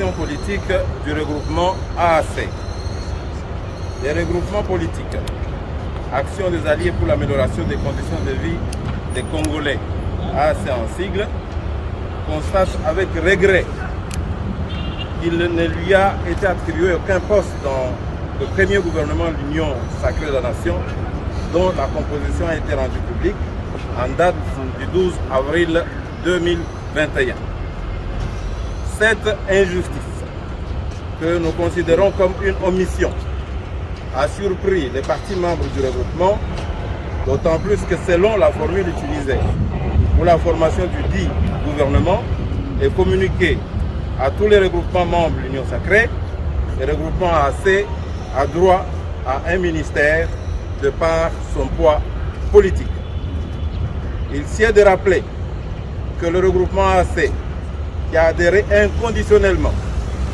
action politique du regroupement AAC. Les regroupements politiques, Action des Alliés pour l'amélioration des conditions de vie des Congolais, AAC en sigle, constate avec regret qu'il ne lui a été attribué aucun poste dans le premier gouvernement de l'Union sacrée de la Nation, dont la composition a été rendue publique en date du 12 avril 2021. Cette injustice, que nous considérons comme une omission, a surpris les partis membres du regroupement, d'autant plus que selon la formule utilisée pour la formation du dit gouvernement et communiquée à tous les regroupements membres de l'Union sacrée, le regroupement AAC a droit à un ministère de par son poids politique. Il sied de rappeler que le regroupement AAC, qui a adhéré inconditionnellement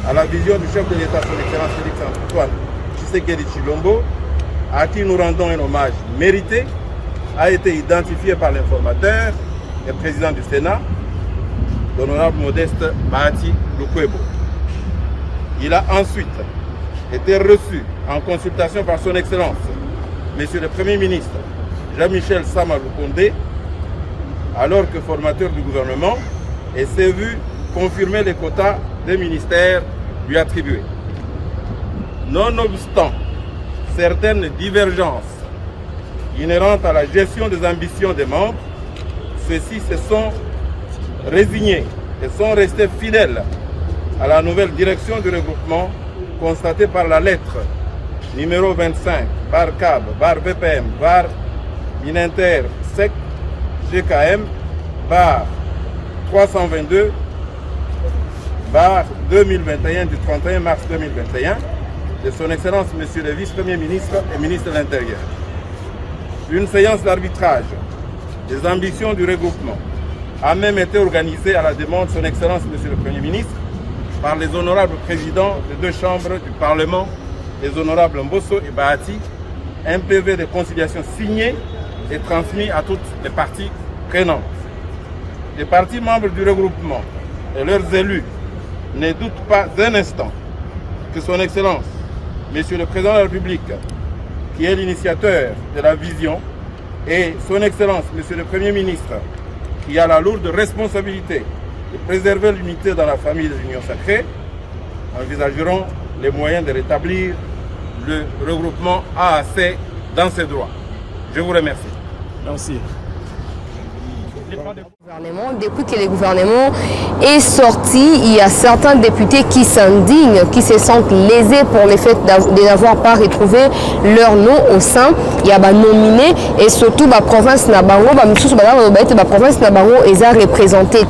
à la vision du chef de l'État, son Excellence Félix Antoine Tshisekedi Tshilombo, à qui nous rendons un hommage mérité, a été identifié par l'informateur et président du Sénat, l'honorable Modeste Bahati Lukwebo. Il a ensuite été reçu en consultation par son Excellence, Monsieur le Premier ministre Jean-Michel Sama Lukonde, alors que formateur du gouvernement, et s'est vu confirmer les quotas des ministères lui attribués. Nonobstant certaines divergences inhérentes à la gestion des ambitions des membres, ceux-ci se sont résignés et sont restés fidèles à la nouvelle direction du regroupement constatée par la lettre numéro 25, bar CAB, bar VPM, bar Ininter SEC, GKM, bar 322, bar 2021 du 31 mars 2021, de son Excellence Monsieur le Vice-Premier ministre et ministre de l'Intérieur. Une séance d'arbitrage des ambitions du regroupement a même été organisée à la demande de son Excellence Monsieur le Premier ministre par les honorables présidents des deux chambres du Parlement, les honorables Mbosso et Bahati, un PV de conciliation signé et transmis à toutes les parties prenantes. Les partis membres du regroupement et leurs élus ne doutent pas un instant que son Excellence, Monsieur le Président de la République, qui est l'initiateur de la vision, et son Excellence, Monsieur le Premier ministre, qui a la lourde responsabilité de préserver l'unité dans la famille de l'Union sacrée, envisageront les moyens de rétablir le regroupement AAC dans ses droits. Je vous remercie. Merci. Depuis que le gouvernement est sorti, il y a certains députés qui s'indignent, qui se sentent lésés pour le fait de n'avoir pas retrouvé leur nom au sein. Il y a nominé et surtout la province Nabango, la province Nabango est représentée.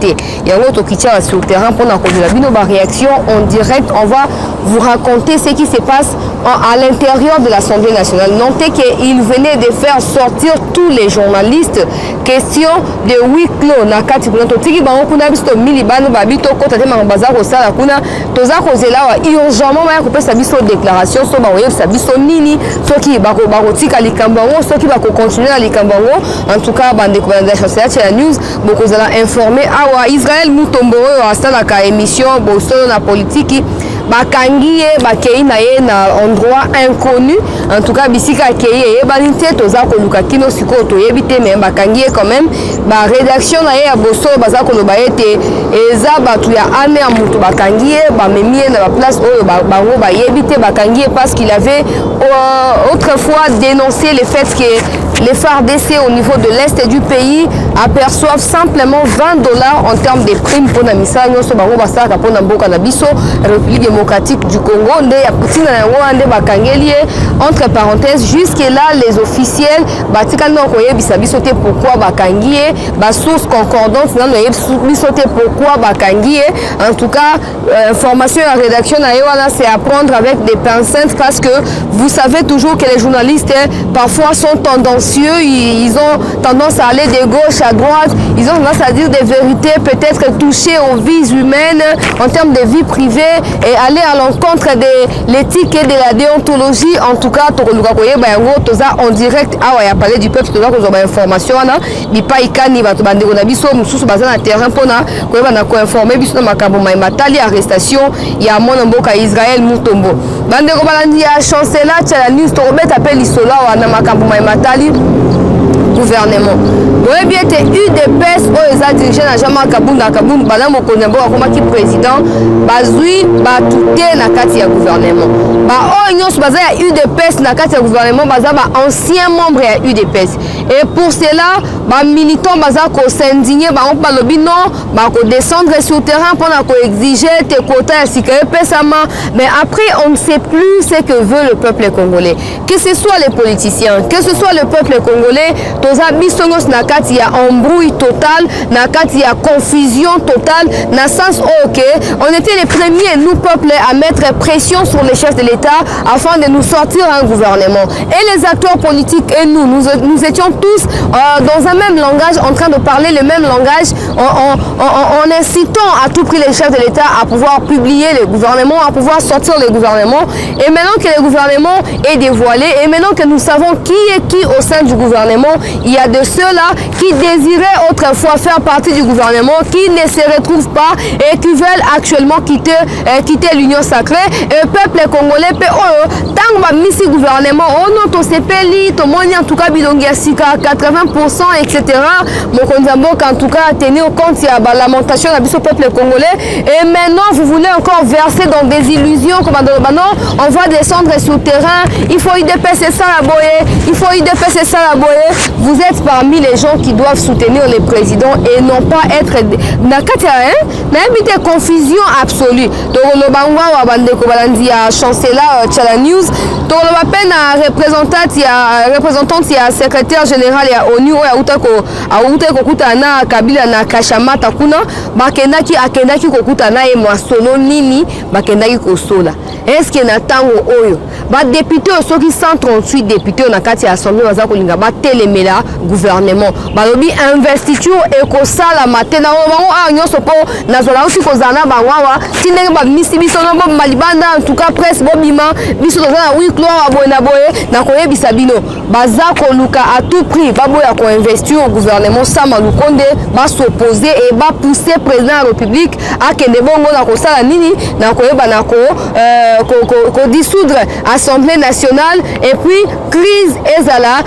Il y a un autre qui tient sur le terrain pour la réaction en direct. On va vous raconter ce qui se passe à l'intérieur de l'Assemblée nationale. Notez qu'il venait de faire sortir tous les journalistes. Question de huis clos na kati kuna totiki bango kuna biso milibano babito kota te mangabaza ko sala kuna toza ko zela wa urgemment ba ko pesa biso déclaration so ba oyebisa biso nini soki bako tika likambango soki bako continuer likambango. En tout cas bande ko banda chasser la news boko zala informer awa Israël Mutomboro wa sala ka émission bo solo na politique bakangiye bakei na ye na endroit inconnu. En tout cas bisika kei e balinte toza ko luka kino siko to yebite mais bakangiye quand même ba rédaction na ye ya bosolo baza ko loba ete eza batu ya ane ya mutu bakangiye ba memie na ba place oyo bango ba yebite bakangiye parce qu'il avait autrefois dénoncé le fait que les FARDC au niveau de l'est du pays aperçoivent simplement $20 en termes de primes pour la misa nyonso bango basaka pour na mboka na biso République démocratique du Congo nde ya putina na yango nde bakangeli entre parenthèses jusque là les officiels batika no koyebisa biso te pourquoi bakangiye ba source concordante na biso te pourquoi bakangiye. En tout cas information à rédaction na wana c'est à prendre avec des pincettes parce que vous savez toujours que les journalistes parfois sont tendancieux tendancieux, ils ont tendance à aller de gauche à droite, ils ont tendance à dire des vérités peut-être toucher aux vies humaines en termes de vie privée et aller à l'encontre de l'éthique et de la déontologie. En tout cas, en direct, il y a parlé du peuple, il y a des informations, il n'y a pas de terrain pour informer, il y a arrestation, il y a mon Israël Moutombo. Bandeko balandi ya chancela tchala news to robeta pe lisola wana makambo matali gouvernement. Oui, bien été UDPS aux a dirigé na Jama Kabunda Kabunda bala mokonzembo akomaki président bazui batute na kati ya gouvernement. Ba o nyonso baza ya UDPS na kati ya gouvernement baza ba ancien membre ya UDPS. Et pour cela, ba militants baza ko s'indigner ba on balobi non, ba ko descendre sur terrain pour na ko exiger tes quotas ya sikere pesama. Mais après on ne sait plus ce que veut le peuple congolais. Que ce soit les politiciens, que ce soit le peuple congolais, toza bisongos na kati ya embrouille totale, na kati ya confusion totale, na sens ok, on était les premiers, nous peuple, à mettre pression sur les chefs de l'État afin de nous sortir un gouvernement. Et les acteurs politiques et nous étions tous dans un même langage, en train de parler le même langage, en incitant à tout prix les chefs de l'État à pouvoir publier le gouvernement, à pouvoir sortir le gouvernement. Et maintenant que le gouvernement est dévoilé, et maintenant que nous savons qui est qui au sein du gouvernement, il y a de ceux-là qui désiraient autrefois faire partie du gouvernement, qui ne se retrouvent pas et qui veulent actuellement quitter l'Union sacrée. Et le peuple congolais, tant que le gouvernement, on a sepeli, tout le monde en tout cas, bilongia sika 80%, etc. En tout cas, tenir compte de la lamentation du peuple congolais. Et maintenant, vous voulez encore verser dans des illusions, comme on va descendre sur le terrain, il faut y dépasser ça la boye, il faut y dépasser ça la boye. Vous êtes parmi les gens qui doivent soutenir les présidents et non pas être une confusion absolue. Donc, le chancelier Tchala News, représentante ya secrétaire général ya ONU ya utako kokutana Kabila na Kashamata kuna akendaki kokutana e mwasono nini bakendaki kosola. Est-ce que na tango oyo ba député soki 138 députés na kati ya assemblée baza kolinga ba telemela gouvernement balobi investiture et kosala matena bango a nyonso po nazola uti kozana bango tindenge ba misi biso na bo malibanda en tout cas presse bo bima biso tozana oui clore aboyena boye na koyebisa bino baza koluka à tout prix baboya ko investir au gouvernement Sama Lukonde ba s'opposer et ba pousser président de la République à kende bongo na kosala nini na koyeba na ko dissoudre Assemblée nationale et puis crise ezala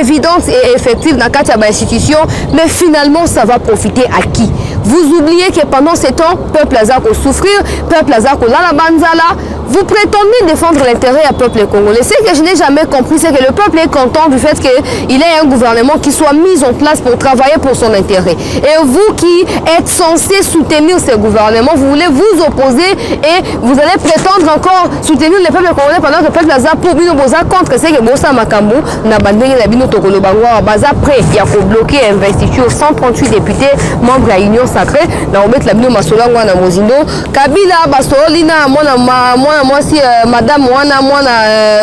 évidente et effective dans quatre institutions, mais finalement ça va profiter à qui? Vous oubliez que pendant ces temps, peuple azako souffrir, peuple azako la banzala, vous prétendez défendre l'intérêt du peuple congolais. Ce que je n'ai jamais compris, c'est que le peuple est content du fait qu'il ait un gouvernement qui soit mis en place pour travailler pour son intérêt. Et vous qui êtes censé soutenir ce gouvernement, vous voulez vous opposer et vous allez prétendre encore soutenir le peuple congolais pendant que le peuple azako pour bino boza contre ce que bosa makambu na bandenge na bino tokolo bangwa baza prêt il y a pour bloquer investiture 138 députés membres de la Union sacrée na obet la bino masola ngwa na mozindo Kabila basoli na moi si madame wana mwana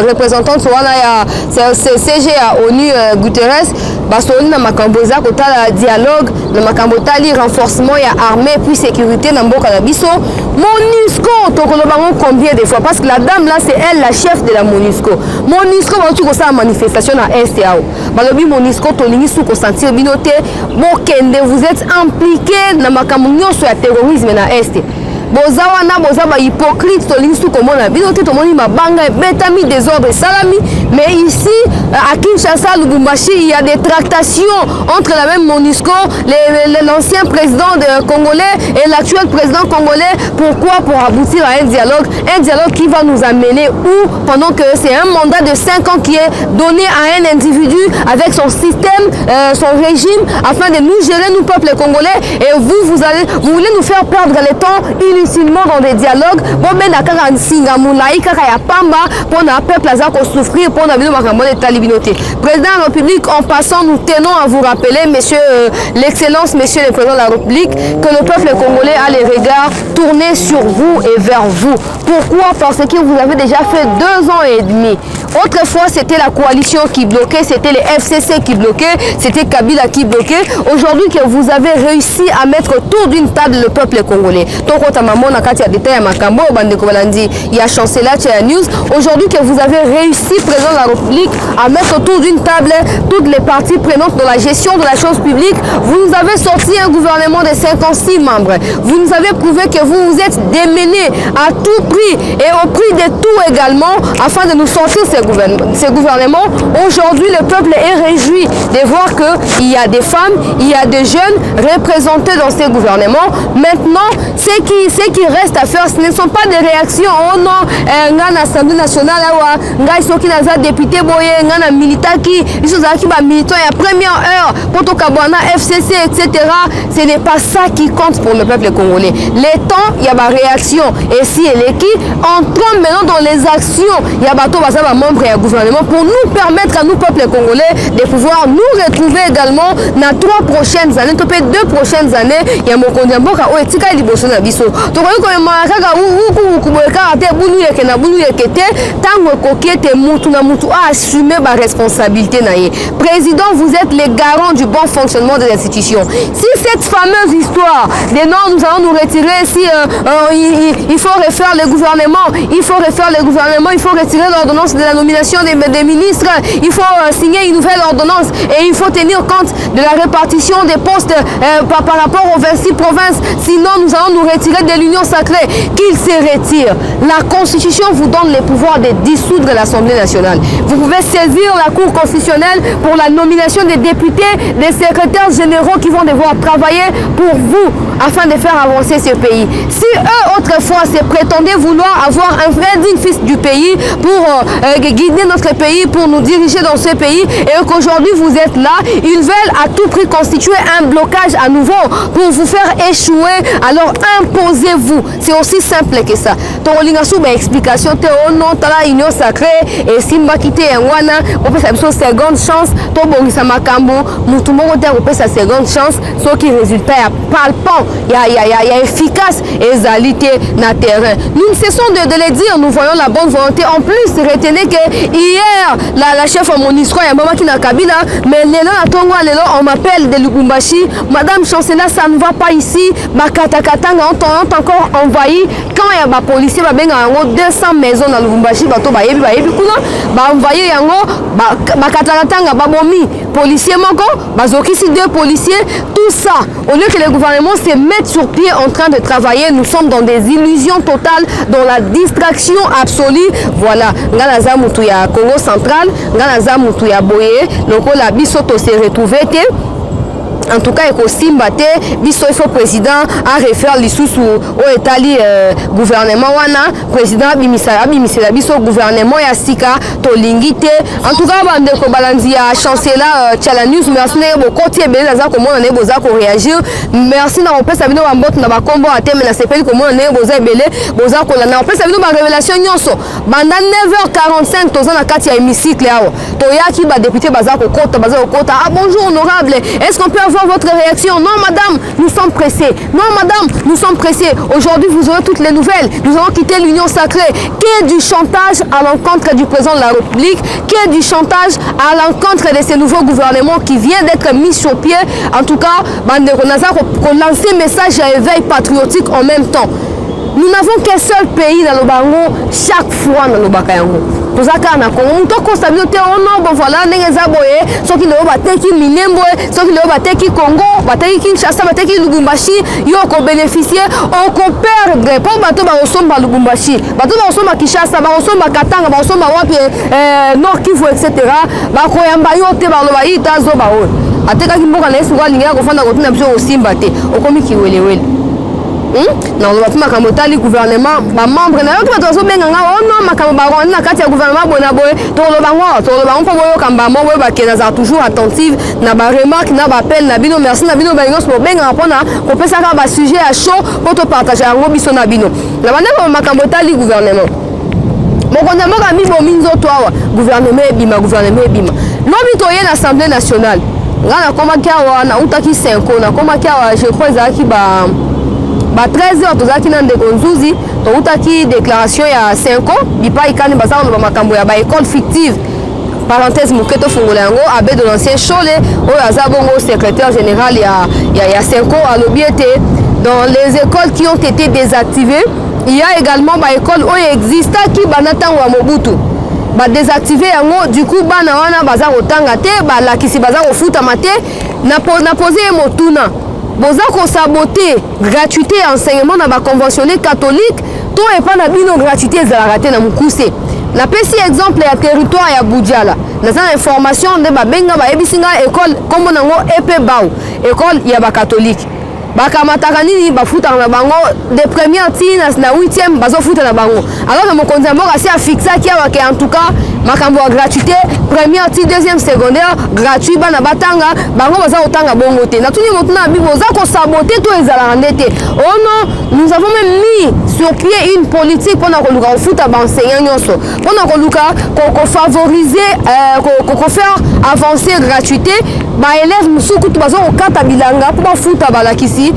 représentante wana ya CG à ONU Guterres basoli na makambo za kotala dialogue na makambo tali renforcement ya armée puis sécurité na mboka na biso MONUSCO tokolo bango combien de fois parce que la dame là c'est elle la chef de la MONUSCO va tu ko sa manifestation na STAO balobi MONUSCO tolingi sou ko sentir binote bokende vous êtes impliqué na makambo nyonso ya terrorisme na est boza wana boza ba hypocrite tolingi sou komona binote tomoni mabanga betami désordre salami mais ici à Kinshasa Lubumbashi il y a des tractations entre la même MONUSCO l'ancien président congolais et l'actuel président congolais. Pourquoi? Pour aboutir à un dialogue qui va nous amener où pendant que c'est un mandat de 5 ans qui est donné à un individu avec son système, son régime afin de nous gérer nous peuple congolais et vous voulez nous faire perdre le temps inutilement dans des dialogues. Bon ben nakaka nsinga mulai kaka ya pamba pour na peuple azako souffrir pour na bino makambo de talibinoté. Président de la République, en passant, nous tenons à vous rappeler, monsieur l'excellence, monsieur le président de la République, que le peuple congolais a les regards tournés sur vous et vers vous. Pourquoi? Parce que vous avez déjà fait 2 ans et demi. Autrefois, c'était la coalition qui bloquait, c'était les FCC qui bloquaient, c'était Kabila qui bloquait. Aujourd'hui, que vous avez réussi à mettre autour d'une table le peuple congolais. Donc, il y a chancelier News. Aujourd'hui, que vous avez réussi, président de la République, à mettre autour d'une table toutes les parties prenantes dans la gestion de la chose publique, vous nous avez sorti un gouvernement de 56 membres. Vous nous avez prouvé que vous vous êtes démené à tout prix et au prix de tout également afin de nous sortir ces gouvernements. Aujourd'hui, le peuple est réjoui de voir qu'il y a des femmes, il y a des jeunes représentés dans ces gouvernements. Maintenant, ce qui reste à faire, ce ne sont pas des réactions. Oh non, l'Assemblée nationale, député boye, militant qui militant à première heure, pour FCC, etc. Ce n'est pas ça qui compte pour le peuple congolais. Les temps, il y a ma réaction. Et si elle est qui, entrons maintenant dans les actions. Il y a membres et gouvernement pour nous permettre à nous, peuple congolais, de pouvoir nous retrouver également dans 3 prochaines années, 2 prochaines années. Il y a mon condamboka au etika liboso na biso. Donc on kaka assumer ma responsabilité. Président, vous êtes les garants du bon fonctionnement des institutions. Si cette fameuse histoire des non, nous allons nous retirer, si il faut refaire le gouvernement, il faut retirer l'ordonnance de la nomination des ministres, il faut signer une nouvelle ordonnance et il faut tenir compte de la répartition des postes par rapport aux 26 provinces. Sinon, nous allons nous retirer de l'Union sacrée. Qu'il se retire. La Constitution vous donne les pouvoirs de dissoudre l'Assemblée nationale. Vous pouvez saisir la Cour constitutionnelle pour la nomination des députés, des secrétaires généraux qui vont devoir travailler pour vous afin de faire avancer ce pays. Si eux, autrefois, se prétendaient vouloir avoir un vrai digne fils du pays pour guider notre pays, pour nous diriger dans ce pays, et qu'aujourd'hui vous êtes là, ils veulent à tout prix constituer un blocage à nouveau pour vous faire échouer, alors imposez-vous. C'est aussi simple que ça. Explication, union sacrée, et Simba quitté un wana, on peut sa seconde chance, sa seconde chance, ce qui résultat palpant, il y a efficace et zalité na terrain. Nous ne cessons de le dire, nous voyons la bonne volonté. En plus, retenez que hier, la chef à Monisco, il y a maman qui n'a Kabila, mais on m'appelle de Lubumbashi, Madame Chancelier, ça ne va pas ici, Bakatakatanga, on encore envahi. Quand il y a ma policier, 200 maisons dans Lubumbashi, envoyé policiers ici 2 policiers, tout ça, au lieu que le gouvernement se mette sur pied en train de travailler, nous sommes dans des illusions totales, dans la distraction absolue. Voilà, Nganaza Mutuya Congo central, Nganaza Mutuya Boye, donc la bisoto s'est retrouvé. En tout cas, il faut président à refaire les sous au Italie gouvernement wana président bimisala biso gouvernement ya sika to lingité. En tout cas, bande ko balanzi ya chancelier Tchala News, merci na bokoti ebele za ko mona ne boza ko réagir. Merci na opesa bino ba mbot na ba kombo ateme na sepeli ko mona ne boza ebele boza ko la na opesa bino ba révélation nyonso. Banda 9h45 toza na kati ya hémicycle awo. To yaki ba député baza ko kota Ah bonjour honorable, est-ce qu'on peut avoir votre réaction? Non madame, nous sommes pressés. Non madame, nous sommes pressés. Aujourd'hui vous aurez toutes les nouvelles. Nous allons quitter l'Union sacrée. Qu'il y ait du chantage à l'encontre du président de la République, qu'il y ait du chantage à l'encontre de ces nouveaux gouvernements qui viennent d'être mis sur pied. En tout cas, Bandeko Nazar qu'on lance un message à éveil patriotique en même temps. Nous n'avons qu'un seul pays dans le Bango chaque fois dans le Bakayango. Pour ça, quand on a constaté que voilà, ceux qui ont battu Minembo, ceux qui ont battu Congo, battu Kinshasa, battu Lubumbashi, ils ont bénéficié, on perd pour battre Barossomba Lubumbashi, battre Barossomba Kinshasa, Barossomba Katanga, Barossomba Nord Kivu, etc. Bakoyamba yote Barobayi Tazo Bao. Ateka Kimboka na Esuwa Linga kofanda kotina biso osimbate, okomi kiwelewele. Non, le gouvernement, les membres, oh non, ma gouvernement, toujours attentive, na remarque, na appel, na bino, merci, na bino, pour bien répondre, pour faire ça, sujet à chaud, pour te partager un gros na bino. La manière le gouvernement. Mon gouvernement a mis mon minzo toi, gouvernement bima, gouvernement bima. L'homme est l'Assemblée nationale. Là, on a comment qu'il y a, on a 5 ans, on a comment qu'il y a, je crois, qui va. ba 13h tozaki na ndeko Nzuzi toutaki déclaration ya 5 ans bipa ikani bazalo ba makambo ya ba école fictive parenthèse moketo fongola yango abbé de l'ancien Chole oyo aza bongo secrétaire général ya 5 ans à l'obéité dans les écoles qui ont été désactivées. Il y a également ba école oyo exista ki banatango ya Mobutu ba désactiver yango du coup bana wana baza kotanga te ba lakisi baza kofuta mate na poser motuna boza ko saboter gratuité enseignement na ba conventionné catholique to epa na bino gratuité ezalaka te na mukuse na pesi exemple ya territoire ya Budjala naza information nde babenga bayebisinga école kombo nango epe bau école ya ba catholique bakamataka nini bafuta na bango de première tina na 8e bazofuta na bango alors na mokonzi mboka si afixa ki awake en tout cas makambo ya gratuité première tina deuxième secondaire gratuit bana batanga bango baza otanga bongo te na tuni motuna bibo za ko saboter to ezala ndete oh non nous avons même mis sur pied une politique pour na koluka ofuta ba enseignant nyonso pour na koluka ko favoriser ko faire avancer gratuité ba élèves musuku to bazo okata bilanga pour bafuta balakisi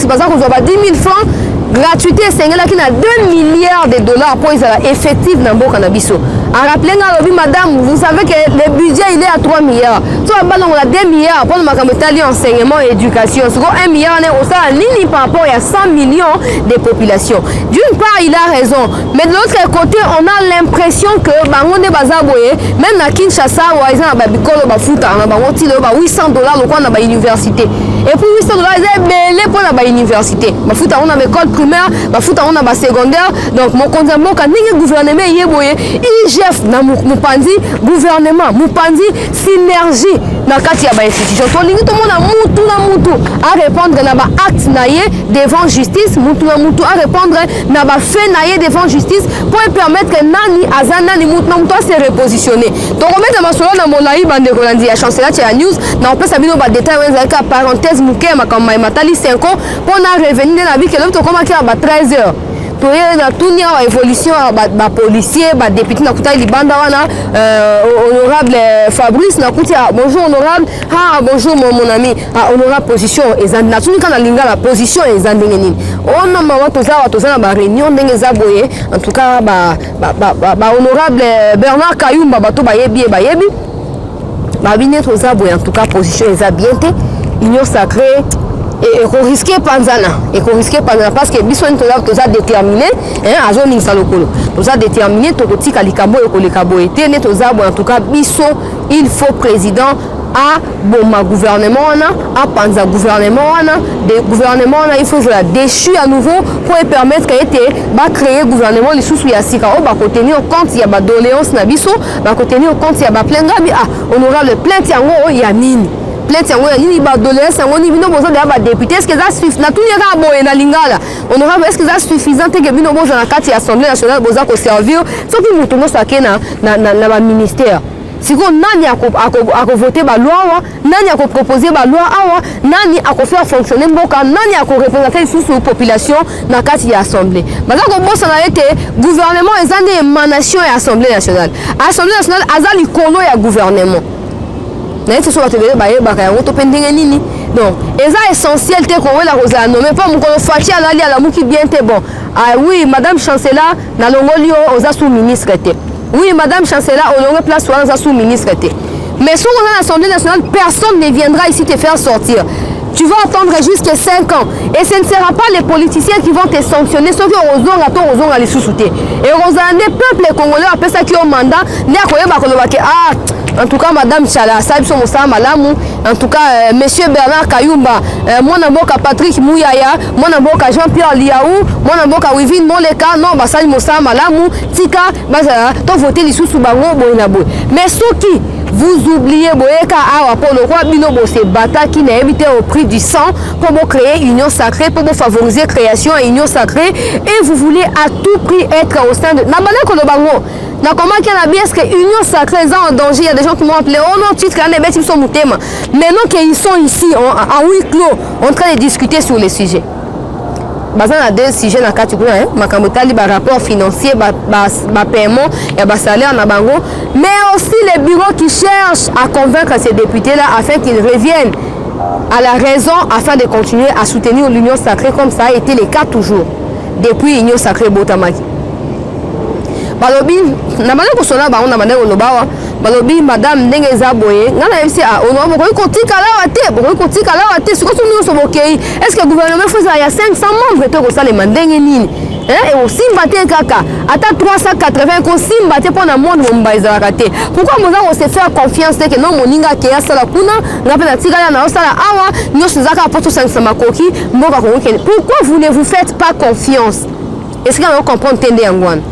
baza kozwa ba 10 000 francs gratuité esengelaki na 2 milliards de dollars pour ezala effectif na mboka na biso. A rappeler nga madame, vous savez que le budget il est à 3 milliards. So on a 2 milliards pour le enseignement et éducation. So 1 milliard on ça nini par rapport à 100 millions de population. D'une part, il a raison, mais de l'autre côté, on a l'impression que bangonde bazaboye même na Kinshasa ou ils ont ba bikolo ba futa na bango ti ba 800 dollars lokwa na ba université. Et puis 800 dollars c'est belé pour la ba université. Ba futa on a école primaire, ba futa on a ba secondaire. Donc mon konzambo kan ningi gouvernement yeboye IGF na mupanzi gouvernement mupanzi synergie na kati ya ba institution. To lingi to mona mutu na mutu à répondre na ba acte naie devant justice, mutu na mutu à répondre na ba fait naie devant justice pour permettre que nani azana ni mutu na mutu à se repositionner. Donc on met dans ma solo na molai bande kolandi ya chancelier ya news na on peut sabino ba détail wenza ka parenthèse muke makamba matali 5 ans pour na revenir na bi que l'homme to koma ki ba 13h. Pour la tournée à évolution ba policier ba député na kuta libanda wana honorable Fabrice na kuta bonjour honorable bonjour mon ami honorable position ezan na tuni kana linga la position ezan ndengeni on na watu za na ba réunion ndenge za boye en tout cas ba honorable Bernard Kayumba bato ba yebi ba bineto za boye en tout cas position ezan bien te union sacrée et qu'on risquait panzana parce que biso toza déterminé hein azo ning salokolo toza déterminé to kotika likambo e kolekabo ete ne toza en tout cas biso il faut président à boma gouvernement à panza gouvernement des gouvernements il faut je la déchu à nouveau pour permettre qu'être ba créer gouvernement les sous ya sika o ba ko tenir compte ya ba doléance na biso ba ko tenir compte ya ba plainte honorable plainte yango ya nini plainte yango nini ba doléance yango ni bino bozo de ba député est-ce que ça suffit na tout yera boye na lingala honorable est-ce que ça suffisant que bino bozo na kati assemblée nationale boza ko servir soki mutu no sakena na ba ministère siko nani ako voter ba loi nani ako proposer ba loi awa nani ako faire fonctionner mboka nani ako représenter sous population na kati ya assemblée baza ko bossa na été gouvernement ezande émanation ya assemblée nationale azali kolo ya gouvernement na ete so batebele baye baka yango to pendenge nini donc eza essentiel te ko wela ko za nommer pas mon ko fachi alali ala muki bien te bon oui madame chancelier na longoli oza sous ministre te oui madame chancelier au longue place oza sous ministre te mais sur l'Assemblée nationale personne ne viendra ici te faire sortir. Tu vas attendre jusqu'à 5 ans. Et ce ne sera pas les politiciens qui vont te sanctionner, ceux qui ont les sous-soutés. Et aux années, peuple congolais, après ça qui ont mandat, en tout cas, madame Chala, en tout cas, monsieur Bernard Kayumba, mon amboka Patrick Mouyaya, mon amboka Jean-Pierre Liaou, mon amboka Wivine Moleka, non, Basali Mossa Malamu, Tika, tu voté les sous-bango, Boinabo. Mais ceux qui vous oubliez Boyeka Awa pour le roi Bino Bosse Bata qui n'a évité au prix du sang pour créer une union sacrée, pour favoriser création et union sacrée et vous voulez à tout prix être au sein de Namana Kolobango. Na comment qu'il y a bien est-ce que union sacrée est en danger? Il y a des gens qui m'ont appelé oh non titre là ils sont moutema. Maintenant qu'ils sont ici en huis clos en train de discuter sur les sujets. Bazan a deux sujets na kati kuna makamotali ba rapport financier ba paiement et ba salaire na bango mais aussi les bureaux qui cherchent à convaincre ces députés là afin qu'ils reviennent à la raison afin de continuer à soutenir l'Union Sacrée comme ça a été le cas toujours depuis l'Union Sacrée Botamaki. Balobi, na mane ko sona ba on na mane ko lobawa. Balobi madame ndenge zaboye, ngana MC a ono boko kotika la wate, boko kotika la wate, siko tunu so bokei. Est-ce que le gouvernement fait ça il y a 500 membres to ko sala mandenge nini? Et aussi mbaté kaka, ata 380 ko simbaté pour na monde mbaiza raté. Pourquoi on se faire confiance que non moninga ke ya sala kuna, ngapena tigala na sala awa, nyoso zaka poto 500 makoki, mboka ko ken. Pourquoi vous ne vous faites pas confiance? Est-ce que vous comprenez tende yangwana?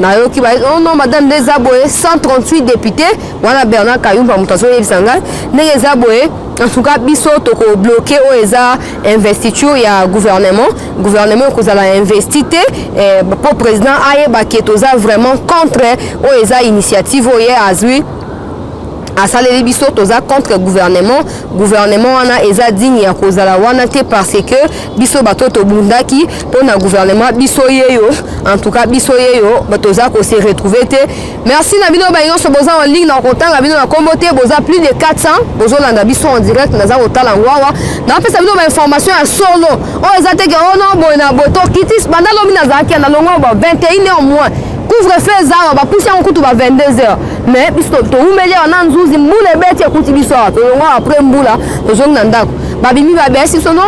Non, madame des Aboye, 138 députés, voilà Bernard Kayumba Moutaso Yebsanga, les Aboye, en tout cas, biso toko bloqué au ESA investiture il y a gouvernement que ça a investi pour président Ayeba Ketoza vraiment contre au ESA initiative au Azui. À salé biso toza contre gouvernement wana eza digne ya kozala wana te parce que biso bato to bundaki pona gouvernement biso yeyo en tout cas biso yeyo batoza ko se retrouver te. Merci na bino ba nyonso boza en ligne na konta bino na kombote boza plus de 400 bozo landa biso en direct na za otala ngwawa na pesa bino ba information ya solo o eza te ke ono boy na boto kitis bandalo mina zaki na longo ba 21h moins couvre-feu za ba pousser en kutu ba 22h. Mais biso to umele wana nzuzi mbule beti akuti biso to longa après mbula to zonga ndako babimi ba besi sono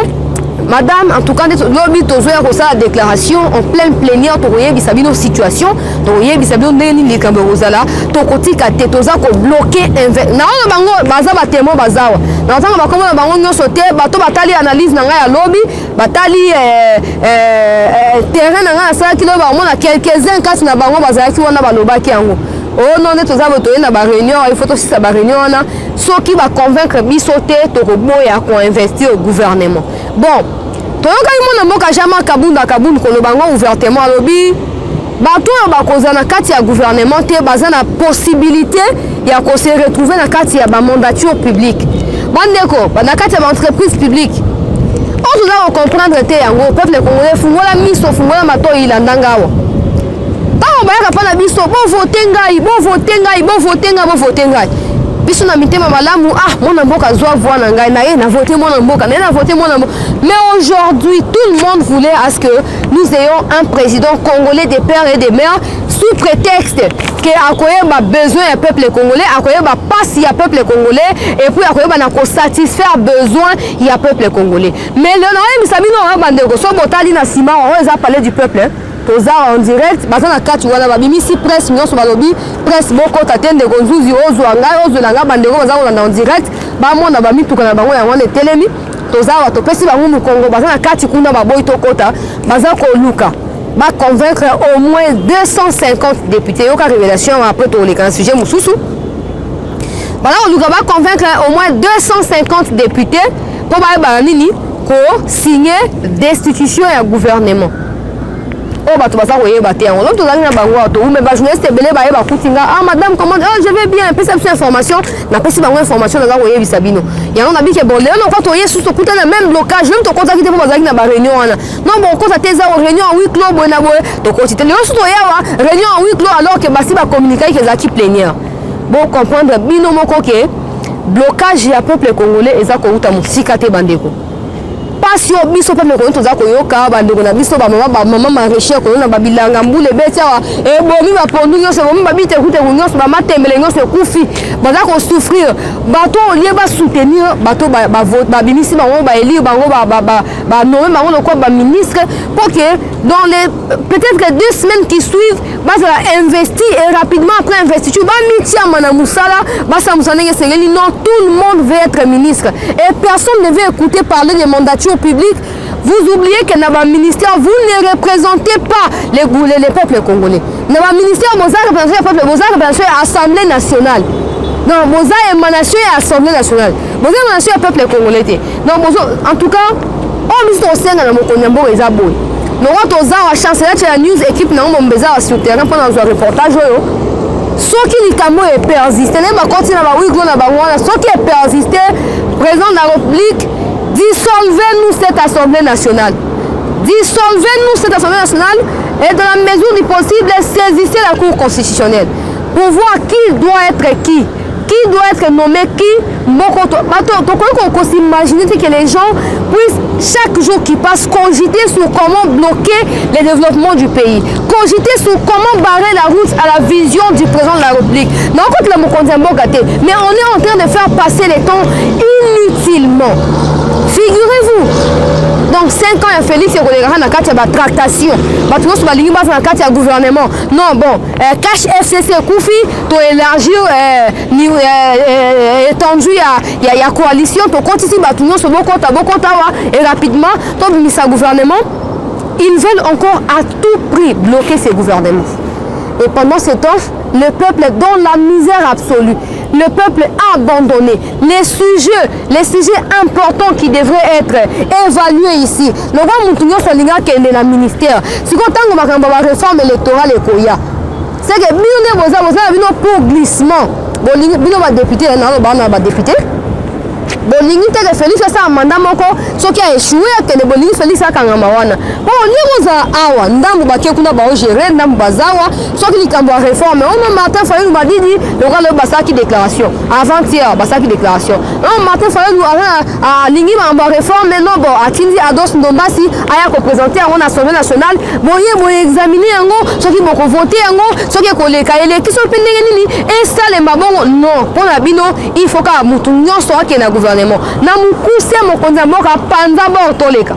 madame en tout cas lobi to zoya ko sa déclaration en pleine plénière to koye bisabino situation to koye bisabino ndeni likambo rozala to kotika te to za ko bloquer na ona bango baza ba témoin bazawa na tanga ba komona bango nyoso te bato batali analyse na nga ya lobi batali terrain na nga sa kilo ba mona quelques-uns kasi na bango bazaki wana balobaki yango. Oh non, nous avons une réunion, il faut aussi une réunion. Ce qui va convaincre Bissoté, Tokoboya, qu'on investit au gouvernement. Bon, tu as dit que Kabunda Kaboun, qu'on a ouvertement lobby. Bato bakoza na kati ya gouvernement te baza na possibilité ya ko se retrouver na kati ya ba mandature publique. Bandeko, na kati ya entreprise publique. On doit comprendre te yango peuple congolais fungola miso fungola mato ilandanga wa. Bayaka pana biso bo voter ngai biso na mitema malamu mona mboka zwa voix na ngai na ye na voter mona mboka na voter mona mboka. Mais aujourd'hui tout le monde voulait à ce que nous ayons un président congolais des pères et des mères sous prétexte que akoyeba besoin ya peuple congolais akoyeba passe ya peuple congolais et puis akoyeba na ko satisfaire besoin ya peuple congolais. Mais le noye misabino bandeko so botali na sima on va parler du peuple toza en direct bazana kati wana babimi si presse nyonso balobi presse boko tatende konzuzi ozolanga bandeko bazana en direct bamona bamituka na bango ya wana telemi toza wato pesi bango mu Congo bazana kati kuna baboyi tokota baza ko luka ba convaincre au moins 250 députés yoka révélation après to le sujet mususu bala ko luka ba convaincre au moins 250 députés pour ba nini ko signer destitution ya gouvernement. Oh bato basa ko yeba te on to zanga bango to mais ba journaliste belé ba yeba kutinga madame comment je vais bien perception information na pesi bango information na ko yebi sabino ya on a bike bon on ko to yesu to kutana même blocage même to ko zakite po bazaki na ba réunion wana non bon ko sa teza o réunion en huis clos bona boy to ko tite le to yawa réunion en huis clos alors que basi ba communiquer que zaki plénière bon comprendre bino moko ke blocage ya peuple congolais ezako uta musika te bandeko passion biso peuple ko toza ko yoka bandeko na biso ba mama maraîcher ko na babilanga mbule betiawa e bomi ba pondu nyonso bomi ba bite kute nyonso ba matembele nyonso kufi baza ko souffrir bato lié ba soutenir bato ba vote ba bimisi bango ba élire bango ba nommer bango le quoi ba ministre pour que dans les peut-être que 2 semaines qui suivent baza investir et rapidement après investiture ba mitia mana musala ba sa musana ngesengeli non tout le monde veut être ministre et personne ne veut écouter parler des mandatures public. Vous oubliez que dans le ministère, vous ne représentez pas les peuples congolais. Dans le ministère, vous représentez le peuple, vous représentez l'Assemblée nationale. Non, vous avez émanation à l'Assemblée nationale. Vous avez émanation au peuple congolais. Donc, en tout cas, on est au sein de la et Zaboy. Nous avons la chance de la news équipe sur le terrain pendant un reportage. Ce qui est persisté, ce qui est persisté, président de la République, dissolvez-nous cette Assemblée nationale. Dissolvez-nous cette Assemblée nationale et dans la mesure du possible, saisissez la Cour constitutionnelle pour voir qui doit être qui. qui doit être nommé qui. On s'imaginer que les gens puissent chaque jour qui passe cogiter sur comment bloquer le développement du pays, cogiter sur comment barrer la route à la vision du président de la République. Donc, mais on est en train de faire passer les temps inutilement. Figurez-vous, donc 5 ans, il Félix et Rodégaran dans la tractation. Parce que nous sommes dans le gouvernement. Non, bon, cash FCC Koufi, tu élargir, étendu, il y a coalition, tu continues, tu nous sommes et rapidement, tu as mis ça gouvernement. Ils veulent encore à tout prix bloquer ces gouvernements. Et pendant ce temps, le peuple est dans la misère absolue. Le peuple a abandonné les sujets importants qui devraient être évalués ici. Le roi Moutounio Solinga qui est dans le ministère. Si on a une réforme électorale, c'est que vous avez pour glissement. Vous avez député, député. Bolingi te Félix ça mandat moko ce qui a échoué que le Bolingi Félix a kangama wana bon ni moza awa ndambu bakie kuna ba gérer ndambu bazawa ce qui likambo réforme on Martin Fayulu m'a dit le roi le basaki déclaration avant-hier basaki déclaration on Martin Fayulu a lingi ma réforme mais non bon akindi ados ndombasi aya ko présenter en assemblée nationale boye examiner yango ce qui boko voter yango ce qui ko leka ele qui sont pendenge nini et ça les mabongo non pour la bino il faut ka mutu nyonso akena gouvernement na mukuse mokonza mboka panza bortoleka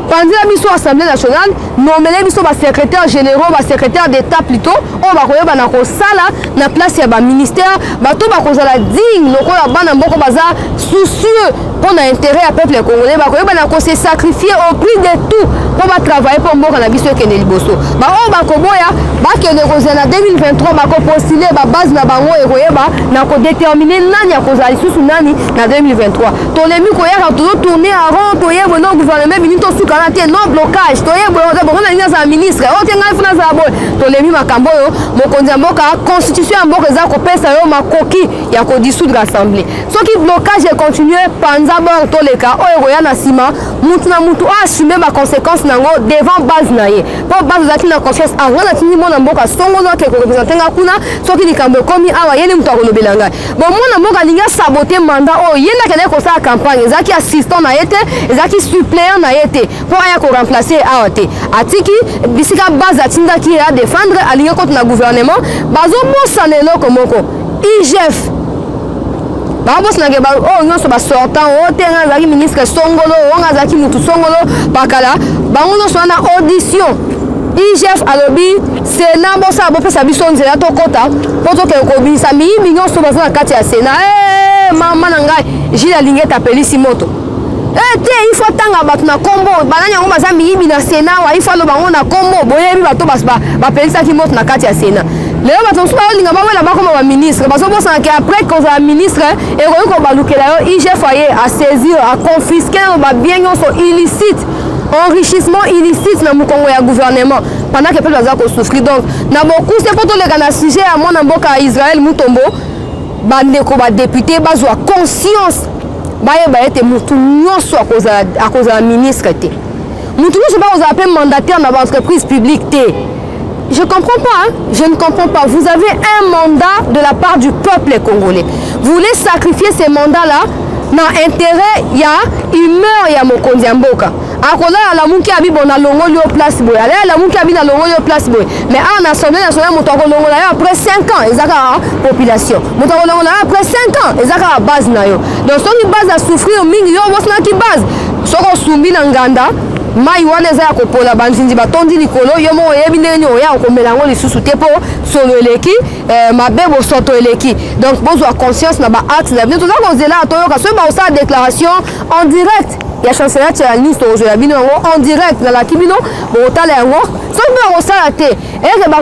panza biso assemblée nationale nomele biso ba secrétaire généraux ba secrétaire d'état plutôt on va koyeba na ko sala na place ya ba ministère bato ba kozala digne lokola bana mboko baza soucieux pour l'intérêt à peuple congolais ba koyeba na ko se sacrifier au prix de tout pour ba travailler pour mboka na biso kende liboso ba o ba koboya ba kende kozala 2023 ba ko postuler ba base na bango e koyeba na ko déterminer nani akozala susu nani na 2023 to lemi ko ya to tourner en rond to yebo no gouvernement binito sukana te non blocage to yebo bon na ina za ministre o te ngai funa za boy to lemi makambo yo mokonzi mboka constitution ya mboka za ko pesa yo makoki ya ko dissoudre l'assemblée so ki blocage est continuer panza bord to leka o ero ya na sima mutu na mutu assumer ba conséquences nango devant base na ye po base za kina confiance a ngana tini mona mboka songo no ke ko représenter nga kuna so ki likambo komi awa yene mutu akolobela ngai bon mona mboka linga saboter mandat o yenda kene ko sa campagne ezaki assistant na yete ezaki suppléant na yete po aya ko remplacer awa te atiki bisika base atinda ki a défendre alinga contre na gouvernement bazo bosana eloko moko IGF babos na geba o nyonso ba sortant o tenga zaki ministre songolo o ngazaki mutu songolo bakala bango nyonso na audition IGF alobi Sénat bosa bo pesa biso nzela to kota poto ke ko bisa mi nyonso baza na kati ya Sénat mama na ngai jila lingeta pelisi moto il faut tanga bato na kombo bananya ngo baza miyibi na Sénat wa il faut lo bango na kombo boyebi bato ba pelisa ki moto na kati ya Sénat lelo bato mosusu baolinga bawela bakoma baministre bazobosana ke après kozala ministre ekoki kobalukela yo IGF aye a saisir a confisquer na babien nyonso illicite enrichissement illicite na mokongo ya gouvernement pendant que peuple baza kosouffrir donc na beaucoup c'est pour toleka na sujet ya mwana mboka Israël Mutombo bandeko badéputé bazwa conscience bayeba ete mutu nyonso akozala ministre te mutu nyonso bakozala pe mandataire na baentreprise publique te. Je ne comprends pas, hein? Je ne comprends pas. Vous avez un mandat de la part du peuple congolais. Vous voulez sacrifier ces mandats-là dans l'intérêt, il y a humeur, il y a mokonzi mboka. Akola la munki abi bona longo yo place boy. La munki abi na longo yo place boy. Mais en assemblée nationale motoko longo la après 5 ans, ezaka population. Motoko longo la après 5 ans, ezaka base na yo. Donc son base a souffrir mingi yo bosna ki base. Soko sumbi na nganda. Mai wana eza ya kopola banzinzi batondi likolo yo mo yebi ndenge oya komela ngo lisusu te po solo eleki mabebo soto eleki donc bozwa conscience na ba acte na bino to za kozela toyoka so ba osa déclaration en direct ya chancelier ya ministre ozoya bino en direct na la kibino botala yango so ba osala te et ba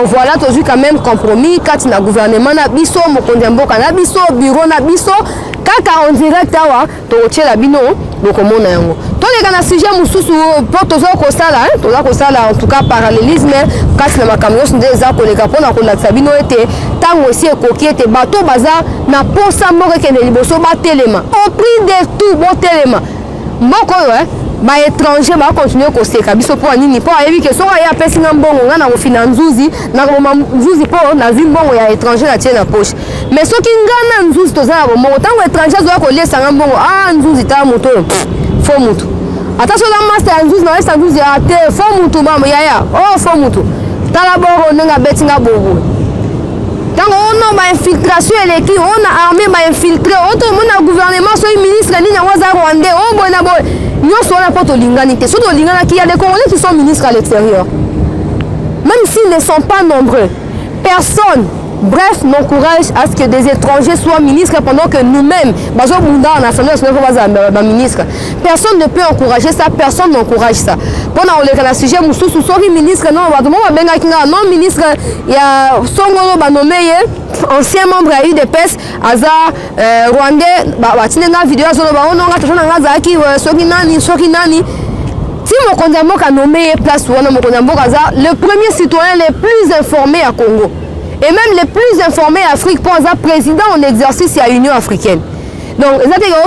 voilà tozui quand même compromis kati na gouvernement na biso mokonzi mboka na biso bureau na biso kaka en direct awa to otiela bino bokomona yango to les na sujet mususu po tozo ko sala en tout cas parallélisme kasi na makamyo ndeza ko leka pona ko lakisa bino ete tango aussi ekoki ete bato baza na posa moko kende liboso ba telema au prix de tout bo telema mboko yo ba étranger ba continuer ko seka biso po nini po ayebi ke soka ya pesi nga mbongo nga na ofina nzuzi na ko nzuzi po na zimbongo ya étranger na tie na poche mais soki nga na nzuzi toza na bomo tango étranger zo ko lesa nga mbongo nzuzi ta moto fo mutu ata so la master ya nzuzi na lesa nzuzi ate fo mutu mama yaya fo mutu tala boro nga beti nga bobo tango on a infiltration eleki on a armée ba infiltré auto mon gouvernement so ministre ni na waza rwandais bona bo nyonso wana po tolingani te so tolingana qu'il y a des Congolais qui sont ministres à l'extérieur même s'ils ne sont pas nombreux personne bref n'encourage à ce que des étrangers soient ministres pendant que nous-mêmes ministre. Personne ne peut encourager ça, personne n'encourage ça. Pendant le sujet ministre non ministre il y a Songolo Banome ancien membre à UDPS Aza Rwandais vidéo si mon nommé place le premier citoyen le plus informé à Congo et même les plus informés à Afrique pour un président en exercice à l'Union africaine. Donc, les président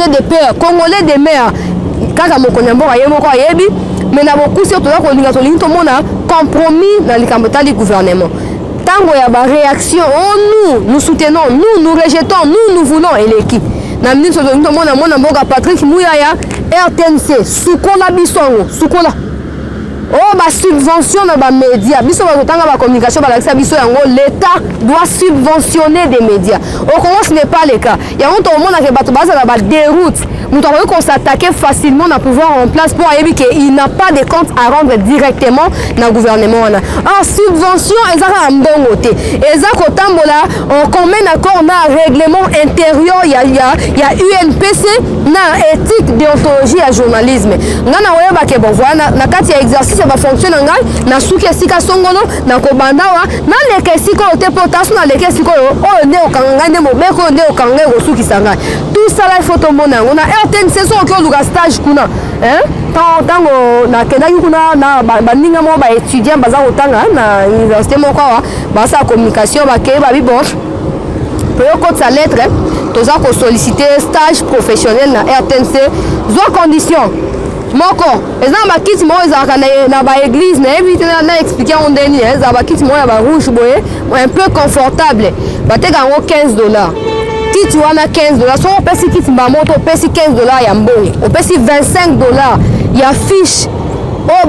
de père, Congolais de mère. Mais nous avons compromis dans le gouvernement. Tango ya ba réaction, nous soutenons, nous rejetons, nous voulons eleki. Na ministre de mona mboka Patrick Muyaya RTNC sukola bisongo sukola. Ba subvention na ba médias, biso ba tanga ba communication ba lakisa biso yango l'État doit subventionner des médias. Au Congo ce n'est pas le cas. Ya on to mona ke bato baza na ba déroute. Nous devons s'attaquer facilement à pouvoir en place pour éviter qu'il n'a pas de compte à rendre directement dans le gouvernement. En subvention, ils ont un bon côté. Ils ont un commun accord, on a un règlement intérieur, il y a UNPC, na éthique, déontologie et journalisme. Nous avons un exercice qui fonctionne na souke sika songolo na kobandawa na leke siko te potation na leke siko o ne okanga ne mobeko ne okanga osuki sanga tout ça là il faut tomber on a RTNC so ko luka stage kuna tango na kenda kuna na baninga mo ba étudiant baza kotanga na université moko wa ba sa communication ba ke ba bibo pour ko sa lettre toza ko solliciter stage professionnel na RTNC zo condition moko eza bakiti mo ezaka na ba église na éviter na expliquer on deni eza bakiti mo ya ba rouge boye un peu confortable bateka ngo $15 kiti wana $15 so opesi kiti ba moto opesi $15 ya mbongo opesi $25 ya fiche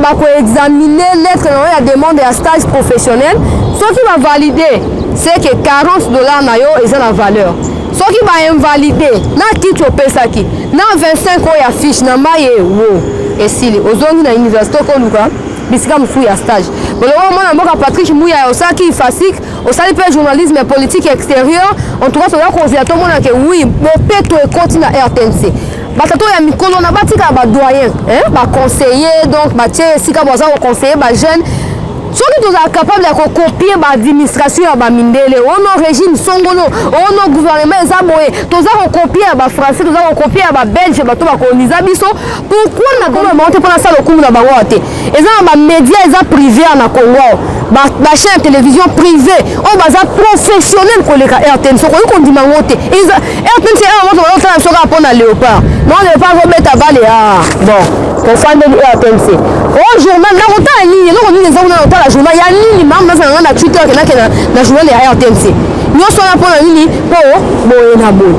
ba ko examiner lettre na ya demande ya stage professionnel so qui va valider c'est que $40 na yo eza na valeur so qui va invalider na kiti opesaki na 25 ya fiche na maye wo esili ozongi na université ko luka bisika musu ya stage bolo mona mboka Patrick Muyaya osaki fasik osali pe journalisme politique extérieur en tout cas ça ko zia to mona ke oui bopeto e continue na RTNC batato ya mikolo na batika ba doyen ba conseiller donc ba tie sika boza ko conseiller ba jeune soki toza capable ya copier ba administration ya ba mindele ono régime songolo ono gouvernement eza boye toza copier ba français toza copier ba belge bato ba coloniser biso pourquoi na Congo monter pour na sala okumu na bango te eza ba média eza privé na Congo ba chaîne télévision privée o baza professionnel ko leka RTNC ko ko ndima ngote RTNC a moto ba tala soka pona léopard non léopard ko beta bale bon pour faire de RTNC au journal na kota nini no nini za kuna la journal ya nini mama na na Twitter na journal ya RTNC nyoso na pona nini po boye na boye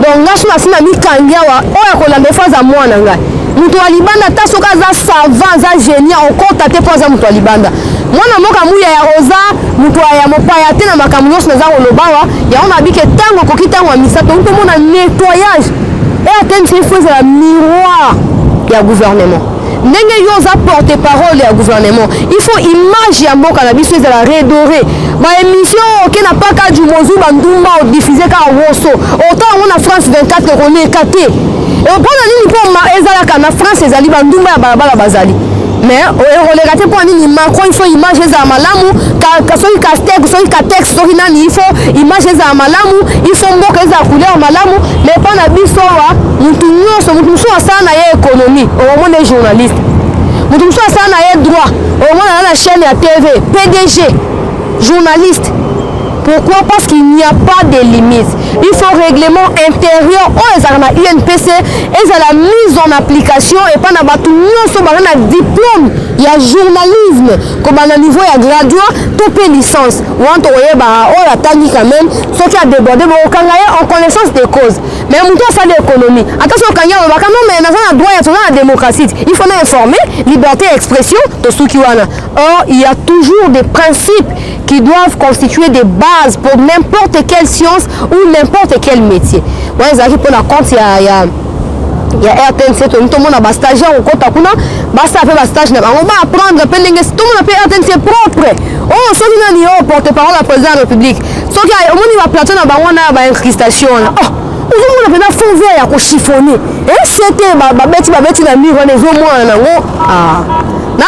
donc ngaso na sina mikangia wa oya ko lambe faza mwana ngai mutu alibanda tasoka za savant za génie encore tate po za mutu alibanda mwana moka muya ya roza mutu ya mopaya te na makambo nyonso na za kolobawa ya ona bike tango kokitango misato mpo mona nettoyage RTNC faut la miroir ya gouvernement ndenge yo za porte parole ya gouvernement il faut image ya mboka na biso ezala redoré ba émission ke na paka du mozu bandumba o diffuser ka woso autant on a France 24 on est écarté et on prend nini pour ezala ka na France ezali bandumba ya balabala bazali mais on les raté pour nini Macron il faut image za malamu ka soki ka texte soki nani il faut image za malamu il faut mboka za couleur malamu mais pas na biso wa mutu nyonso mutu so sana ya économie au moment des journalistes mutu so asala na ye droit omona na chaîne ya TV PDG journaliste. Pourquoi? Parce qu'il n'y a pas de limite. Il faut règlement intérieur. Oh, ils ont la UNPC, ils ont la mise en application et pas na batu nyonso ba na diplôme. Il y a journalisme comme à niveau ya graduat, topé licence. Ou en toye ba oh la tani quand même, ce qui a débordé ba okanga en connaissance des causes. Mais muto ça l'économie. Attention kanya ba non mais na ça droit ya la démocratie. Il faut informer, liberté d'expression to sukiwana. Or, il y a toujours des principes qui doivent constituer des bases pour n'importe quelle science ou n'importe quel métier. Moi, ils arrivent pour la compte, il y a RTNC, tout le monde a des stagiaires au compte, basta faire des stages, on va apprendre, tout le monde a fait RTNC propre. Oh, ceux qui n'ont pas porte-parole à la présidence de la République, ceux qui ont un plateau, on a une incrustation. Oh, on a fait un fond vert pour chiffonner. Et c'était la mire, on est au moins.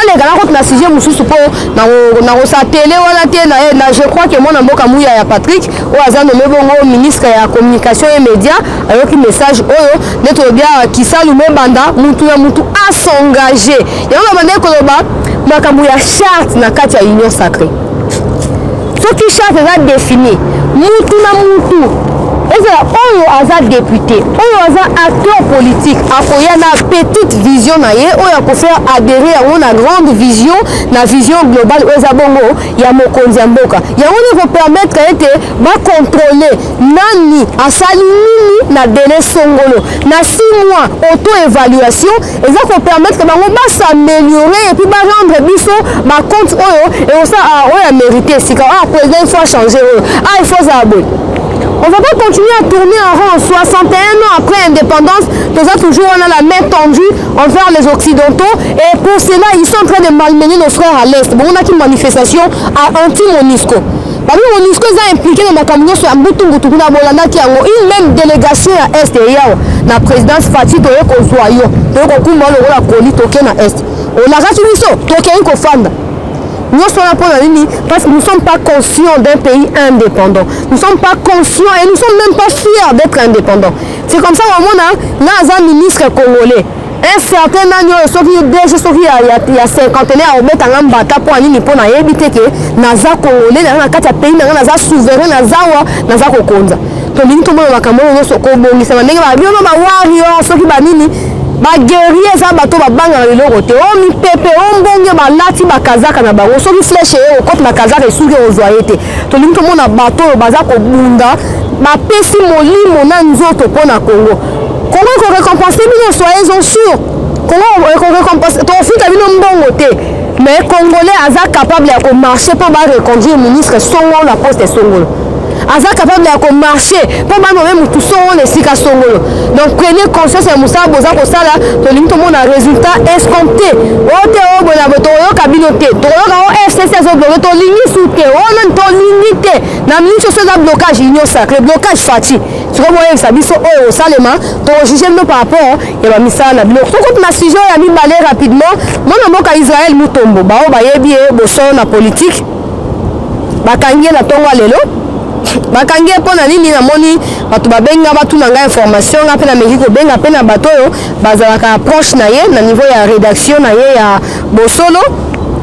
Les gars qui ont sujet mususu po na sa télé wala te na je crois que mon mboka muya ya Patrick o aza nommé bongo ministre ya communication et médias alors que message oyo neto bien kisalu mebanda mutu ya mutu a s'engager yango bande ko ba makambu ya charte na kati ya union sacrée ce qui charte est défini mutu na mutu oyo aza député oyo aza acteur politique akoya na petite vision na ye oyo akofera adhérer yango na grande vision na vision globale oyo eza bongo ya mokonzi ya mboka yango ni kopermettre ete bakontrôle nani asali nini na délai songolo na 6 mois auto-évaluation eza kopermettre bango basaméliorer et puis barendre biso bacompte oyo eosa oyo amérité sika président il faut changer oyo il faut zaboy. On ne va pas continuer à tourner en rond. 61 ans après l'indépendance, nous avons toujours on a la main tendue envers les Occidentaux. Et pour cela, ils sont en train de malmener nos frères à l'Est. Bon, on a une manifestation à anti-MONUSCO. Parmi MONUSCO, ils ont impliqué dans ma camion sur un bouton qui a une même délégation à Est et la présidence Fatih de Kozoyo. Donc, on a la politique à Est. On a raté nous sommes là pour la ligne parce que nous ne sommes pas conscients d'un pays indépendant. Nous ne sommes pas conscients et nous ne sommes même pas fiers d'être indépendants. C'est comme ça au monde, un ministre congolais. Un certain année, il y a 50 ans, on met un bata pour aller pour éviter que Naza congolais, dans pays, Naza souverain, Naza kokonza. Donc, nous sommes là pour la Congo, nous sommes là pour la ba guerrier za bato ba banga lelo rote o mi pepe o mbonge ba lati ba kazaka na bango so ki flèche e o kote na kazaka esuki ozoyete to lingi to mona bato baza ko bunda ba pesi molimo na nzoto pona Congo ko récompenser bino soyez sûrs Congo ko récompenser to fita bino mbongo te mais congolais aza capable ya ko marcher pour ba reconduire ministre songo la poste songo aza capable de marcher pour même tout son les sika songolo. Donc prenez conscience de Moussa Boza Kosala to lingi to mona résultat escompté ote o bona boto yo kabinote to yo FCC zo bloqué to lingi souté on to lingi te na minute so za blocage union sacré blocage fati tu vois ça biso o salema to juger no par rapport et ba misala bloc to ko na sujet ya mi balé rapidement mon mboka Israël mutombo ba o ba yebi boso na politique bakangie na tongo lelo bakangie pona nini na moni batu babenga batu na nga information nga pe na Mexico benga pe na bato yo bazalaka approche na ye na niveau ya rédaction na ye ya bosolo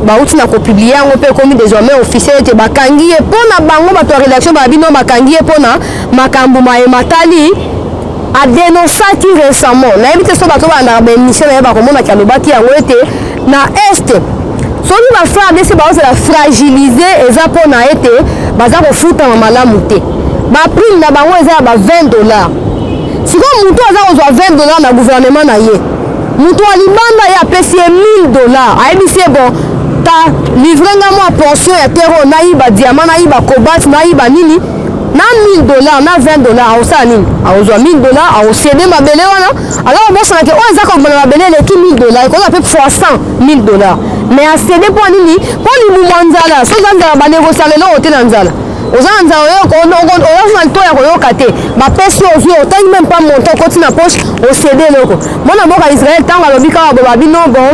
bauti na ko publier yango pe komi désormais officiel te bakangie pona bango bato ya rédaction ba bino bakangie pona makambu ma ematali a dénoncé récemment na ebite so bato ba na émission na ba komona ki alobaki yango ete na est soki bafrère bese baozala fragiliser eza mpona ete baza kofutama malamu te baprime na bango eza ya ba $20 sikoyo mutu aza kozwa $20 na gouvernement na ye mutu alibanda ye apesi ye $1000 ayebisi ye bon ta livre nga mwa portion ya terre nayiba diamant nayiba cobalt nayiba nini na $1000 na $20 aosala nini aozwa $1000 aosede mabele wana alors bosanake oyo eza kobana mabele eleki $1000 ekoza mpe fois $100,000 mais acede mpo nini mpo libuma nzala so oza nzala banegosia lelo ote na nzala oza na nzala oyozwa lito ya koyoka te bapesi ozwi otangi meme mpa monte okoti na poche osede eloko mwana mboka Israel ntango alobi kaka bo babino bon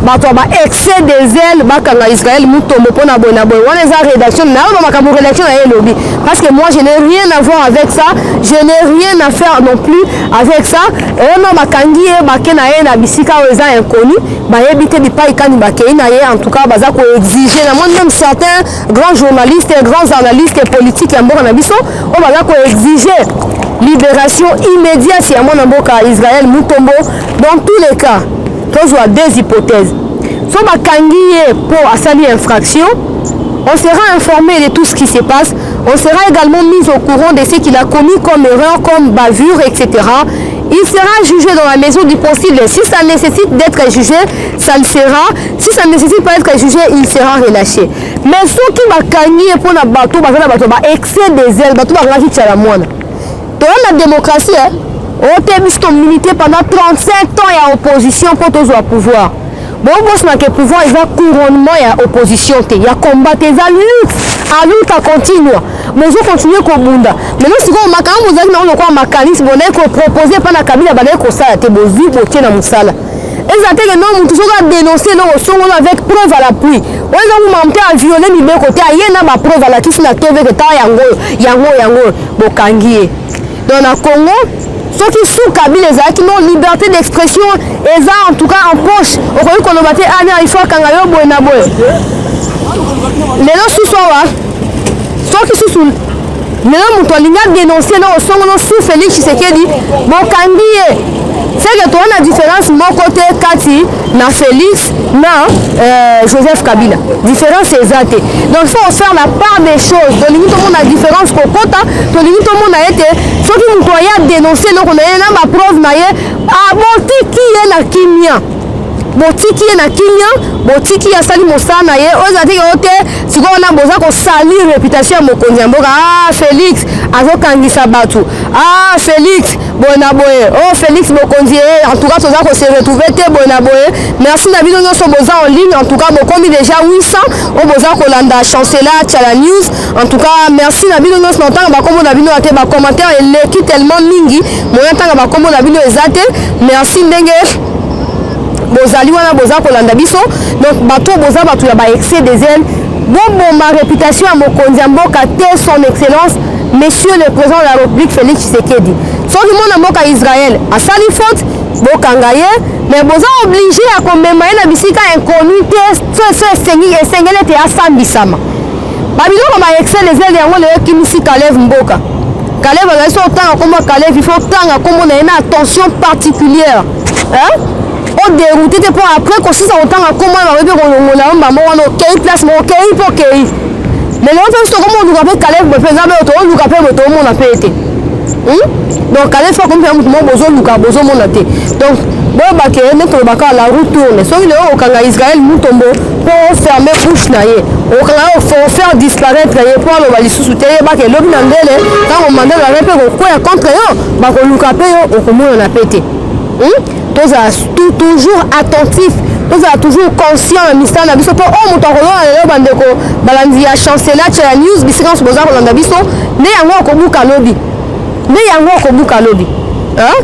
bato ba excès des ailes bakanga Israël Mutombo pona bona boy wana za rédaction na ba makambo rédaction na lobby parce que moi je n'ai rien à voir avec ça, je n'ai rien à faire non plus avec ça. Et non bakangi bakena na bisika oza inconnu ba yebite bipai kani bakena en tout cas baza ko exiger na même certains grands journalistes et grands analystes politiques ya mboka na biso o baza ko exiger libération immédiate ya mwana mboka Israël Mutombo. Dans tous les cas tous à deux hypothèses. Soit bakangi pour asali infraction, on sera informé de tout ce qui se passe, on sera également mis au courant de ce qu'il a commis comme erreur, comme bavure, etc. Il sera jugé dans la mesure du possible. Si ça nécessite d'être jugé, ça le sera. Si ça ne nécessite pas d'être jugé, il sera relâché. Mais ceux qui bakangi pour na bateau, excès des ailes, bateau va qui la moine. Dans la démocratie, on a milité pendant 35 ans et à opposition pour tous au pouvoir. Bon, boss na ke pouvoir il va couronnement ya opposition te ya combattre za lutte à lutte à continue mais je continue ko bunda mais non siko makamba muzaki na ko makanisi bonne ko proposer pa na kabila ba ko sala te bozi botie na musala ezate que non mutu soka dénoncer non songo avec preuve à l'appui oza mu mamte a violer mi côté aye na ba preuve à la kisi na TV que ta yango bokangie dans na Congo. Ceux qui sont Kabila, qui ont liberté d'expression, et ça en tout cas en poche. Au cas où on a il faut qu'on aille au bois. Les gens sous-soient, ceux qui sont les gens qui ont dénoncé, sous Félix Tshisekedi, bon candidat. C'est que toi, on a la différence, mon côté, Kati, na Félix, na Joseph Kabila. Différence exacte. Donc, il faut faire la part des choses. Donc, tout le monde a différence. Tout le monde a été. Ceux qui nous ont dénoncé, donc on a une preuve, ah, bon, qui est la Kimia. Botiki na Kenya, botiki ya sali mosana ye, ozati yote, siko na boza ko sali réputation ya mokonzi mboka. Ah Félix azokangisa batu. Ah Félix bona boye. Oh Félix mokonzi en tout cas toza ko se retrouver te bona boye. Merci na bino nyonso boza en ligne, en tout cas bokomi déjà 800 o boza ko landa chancelier Chala News. En tout cas merci na bino nyonso ntanga ba kombo na bino ate ba commentaire et l'équipe tellement mingi, moya ntanga ba kombo na bino ezate. Merci ndenge bozali wana boza kolanda biso donc bato boza bato ya ba excès des ailes bon ma réputation à mokonzi mboka te son excellence monsieur le président de la République Félix Tshisekedi soki mona mboka Israël asali faute bokanga ye mais boza obligé à komema na bisika inconnu te esengeli te asambisama babiloko ba excès des ailes yango leyo kimisi Kalev mboka Kalev azali so otanga kombo Kalev il faut otanga kombo na ye na attention particulière hein. On dérouté pour après qu'on s'est autant à comment on va on a place mais ok mais là on comment on nous rappelle Caleb me fait jamais auto on nous rappelle tout le monde a fait été donc Caleb faut comme mon besoin nous besoin mon athée donc bon bah que notre baka la route tourne so il est au Kanga Israël Mutombo pour fermer bouche naie au Kanga faut faire disparaître les poids le balisu soutenir bah que l'homme n'andele quand on mande la répéter quoi contre eux bah qu'on nous rappelle au comment on a pété toujours attentif, toujours conscient de mystère na biso po o moto kolona lelo bandeko balanzi ya chancelier Chala News bisika so boza kolanda biso ne yango kobuka lobi hein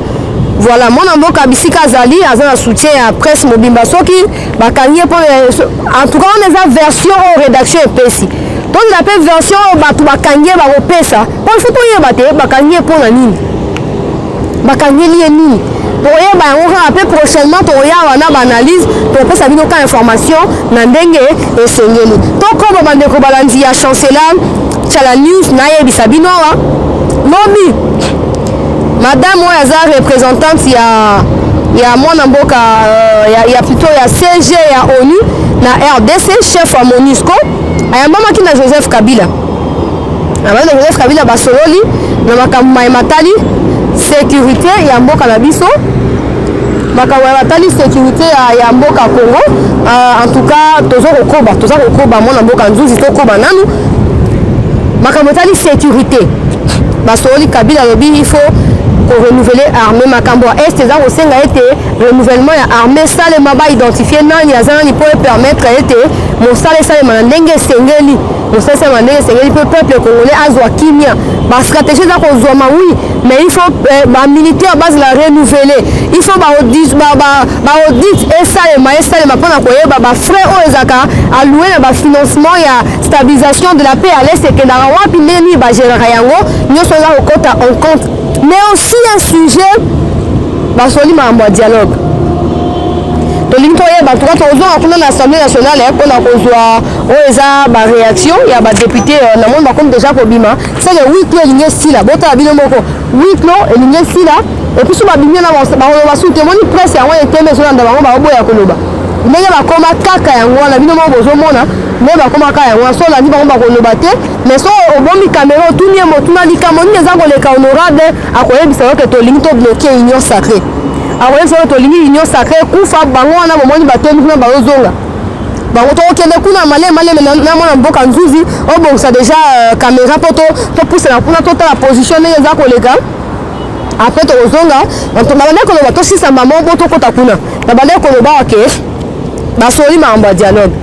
voilà mon mboka bisika zali azana soutien à presse mobimba soki bakangie pour en tout cas on a version en rédaction epesi donc la version batu bakangie ba opesa pour il faut to yeba te bakangie pour na nini bakangie lié nini pour y on rappelle prochainement pour y avoir une analyse pour que ça vienne aucune information n'andenge et sengeli donc comme bande ko balanzi ya chancelier Chala News naye bisabino wa lobi madame oya représentante ya mwana mboka ya plutôt ya CG ya ONU na RDC chef wa MONUSCO ayamba ki na Joseph Kabila na Joseph Kabila basololi na makambo matali sécurité ya mboka na biso makambo ya matali sécurité ya mboka Congo en tout cas tozo kokoba mona mboka nzuzi to koba nanu makambo matali sécurité basoli Kabila lobi il faut renouveler armée makambo est eza kosenga ete renouvellement ya armée salema baidentifie nani aza nani mpo epermettre ete mosala esalema na ndenge esengeli mosala esalema na ndenge esengeli mpe peuple congolais azwa kimia bastratégie eza kozwama oui mais il faut bamilitaire bazala renouveler il faut baaudit esalema mpona koyeba bafrais oyo ezalaka alloué na bafinancement ya stabilisation de la paix à l'est ekendaka wapi ndeni bagéraka yango nyonso eza kokota en compte mais aussi un sujet basoli makambo ya dialogue tolingi toyeba tuka tozonga kuna na assemblée nationale mpona kozwa oyo eza baréaction ya badepute na moni bakomi déjà kobima seke huis clos elingi esila botala bino moko huis clos elingi esila epuis so babimi na bakoloba su temoni presse yango eteme ezolanda bango bakoboya koloba ndenge bakoma kaka yango wana bino moko bozomona ndenge bakoma kaka yango wana so olandi bango bakoloba te mais so obombi caméra otuni ye motuna likambo nini eza koleka honorable akoyebisa yoke tolingi tobloke union sacré akoyebisa yoke tolingi union sacré kufa bango wana bomoni batomi kuna bazozonga bango tokokende kuna maleme na mwana mboka nzuzi obongisa déjà caméra mpo topusana kuna totala position ndenge eza koleka après tokozonga babande koloba tosisamba moko tokota kuna babande koloba wake basoli makambo ya dialogue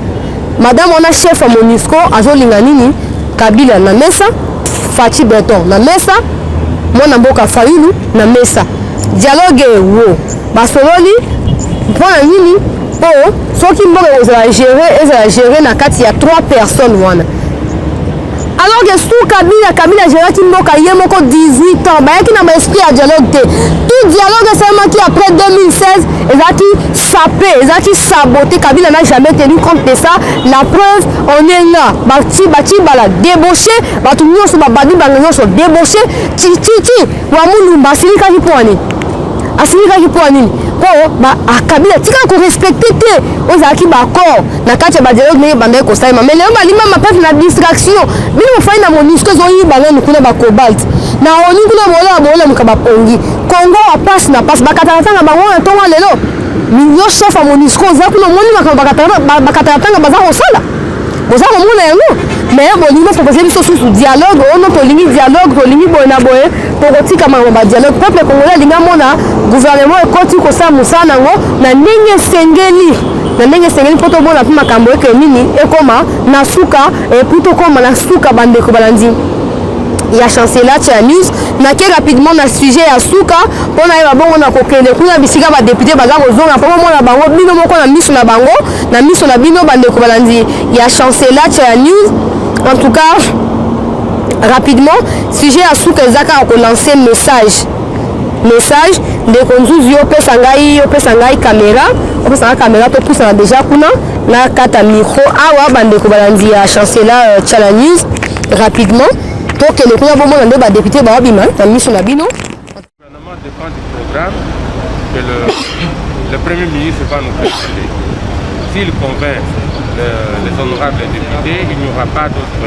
madame wana chef ya MONUSCO azolinga nini Kabila na mesa Fachi Beton na mesa mwana mboka Fayulu na mesa dialogue wo basololi mpona nini po soki mboka ezala gérer na kati ya 3 personnes wana alors que sous Kabila géraki mboka ye moko 18 ans bayaki na baesprit ya dialogue te tout dialogue esalemaki après 2016 ezalaki sapé ezalaki saboté Kabila n'a jamais tenu compte de ça la preuve on est là bati bala débauché bato nyonso babadi bango nyonso débauché titi wamulumba asilikaki mpo nini po Kabila tika korespecte te ozalaki baaccord na kati ya badialogue ndenge bandaki kosalema mais lelo balima mapepe na distraction bino mofai na MONUSCO ezoyiba nani kuna bacobalt na oni kuna boolamuka bapongi Congo apasi na pasi bakatakatanga bango na ntongo lelo yo chef ya MONUSCO oza kuna omoni makambo bakatakatanga baza kosala boza komona yango mais bolingi bopropose biso susu dialogue ono tolingi dialogue tolingi boye na boye tokotika makambo badialogue peuple congolais alingi amona gouvernement ekoti kosala mosala nango na ndenge esengeli mpo tomona mpe makambo eke nini ekoma na suka epui tokoma na suka bandeko balandi ya chancelier tia news nake rapidement na sujet ya suka mpona yeba bongo na kokende kuna bisika badepute baza kozonga mpo bomona bango bino moko na miso na bango na miso na bino bandeko balandi ya chancelier tia news en tout cas rapidement sujet ya suka eza kaka kolancer message ndeko nzuzi opesa ngai caméra topusana déjà kuna na kata micro awa bandeko balandi ya chancelier tia news rapidement tokende kuna bomona nde badepute baobima na miso na bino. Le gouvernement dépend du programme que le Premier ministre va nous présenter. S'il convainc les honorables députés, il n'y aura pas d'autre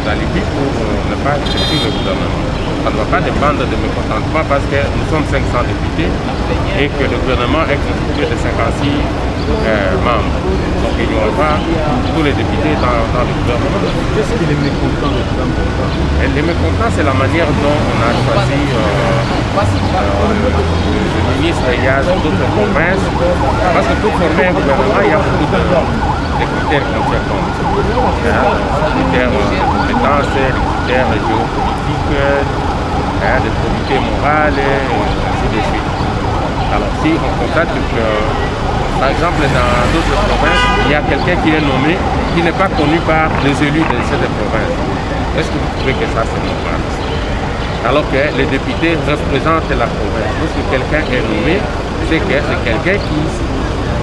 alibi pour ne pas accepter le gouvernement. Ça ne va pas dépendre de mécontentement parce que nous sommes 500 députés et que le gouvernement est constitué de 56 membres. Donc il n'y aura pas tous les députés dans le gouvernement. Qu'est-ce qui est mécontent de tout important? Les mécontents, c'est la manière dont on a choisi le ministre. Il y a d'autres provinces. Parce que pour former un gouvernement, il y a beaucoup de critères qu'on tient compte. Les critères de compétences, les critères géopolitiques, de probité morale, et ainsi de suite. Alors si on constate que, par exemple, dans d'autres provinces, il y a quelqu'un qui est nommé, qui n'est pas connu par les élus de cette province, est-ce que vous trouvez que ça c'est normal? Alors que les députés représentent la province. Lorsque quelqu'un est nommé, c'est que c'est quelqu'un qui,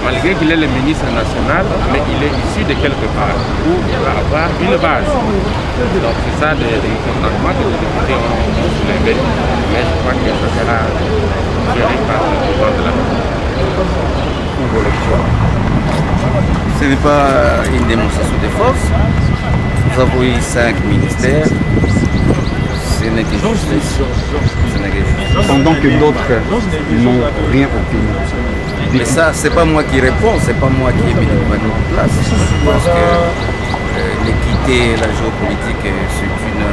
malgré qu'il est le ministre national, mais il est issu de quelque part, où il va avoir une base. Donc c'est ça le contentement que les députés ont soulevé, mais je crois que ça sera géré par le pouvoir de la Ce n'est pas une démonstration de force. Nous avons eu 5 ministères. Ce n'est que justice. Pendant que d'autres n'ont rien obtenu. Mais ça, c'est pas moi qui réponds, c'est pas moi qui ai mis le gouvernement en place. Je pense que l'équité et la géopolitique, c'est une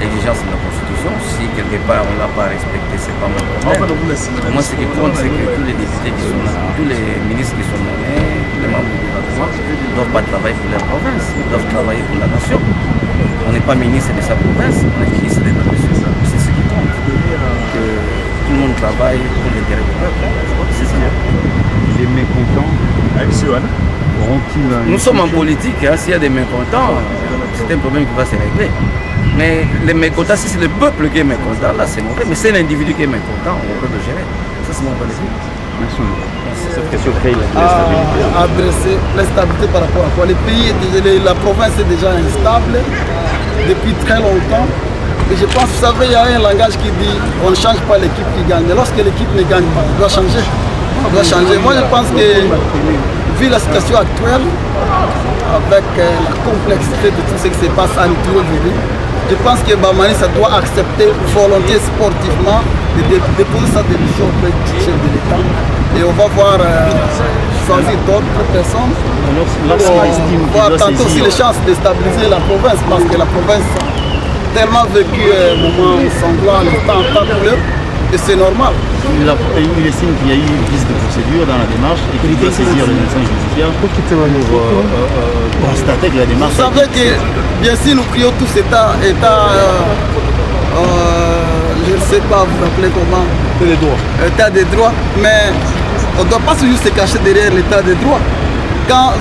exigence de la Constitution. Si quelque part on ne l'a pas respecté, c'est pas mon problème. Pour moi, ce qui compte, c'est que tous les députés qui sont là, tous les ministres qui sont nommés, tous les membres du gouvernement, ne doivent pas travailler pour leur province, ils doivent travailler pour la nation. On n'est pas ministre de sa province, on est ministre de la nation. C'est ce qui compte. Que tout le monde travaille pour l'intérêt du peuple. Je crois que c'est ça. Les mécontents auront-ils... Nous sommes en politique, hein, s'il y a des mécontents, c'est un problème qui va se régler. Mais les mécontents, si c'est le peuple qui est mécontent, là c'est mauvais. Mais c'est l'individu qui est mécontent, on peut le gérer. Ça c'est mon point de vue. Merci. Cette question crée l'instabilité. Adresser l'instabilité par rapport à quoi? La province est déjà instable depuis très longtemps. Et je pense, vous savez, il y a un langage qui dit on ne change pas l'équipe qui gagne. Mais lorsque l'équipe ne gagne pas, on doit changer. On doit changer. Moi je pense que, vu la situation actuelle, avec la complexité de tout ce qui se passe en Ituri aujourd'hui, je pense que Bamani ça doit accepter volontiers sportivement de déposer sa démission auprès du chef de l'État. Et on va voir choisir d'autres personnes pour voir tantôt aussi les chances de stabiliser la province, parce que la province a tellement vécu un moment sanglant, le temps en couleur, et c'est normal. Il estime qu'il y a eu une vice de procédure dans la démarche et qu'il doit saisir les instances judiciaires pour constater que la démarche... Vous savez que, bien sûr, nous crions tous État, je ne sais pas, vous appelez comment? État des droits, mais on ne doit pas toujours se cacher derrière l'état des droits. Quand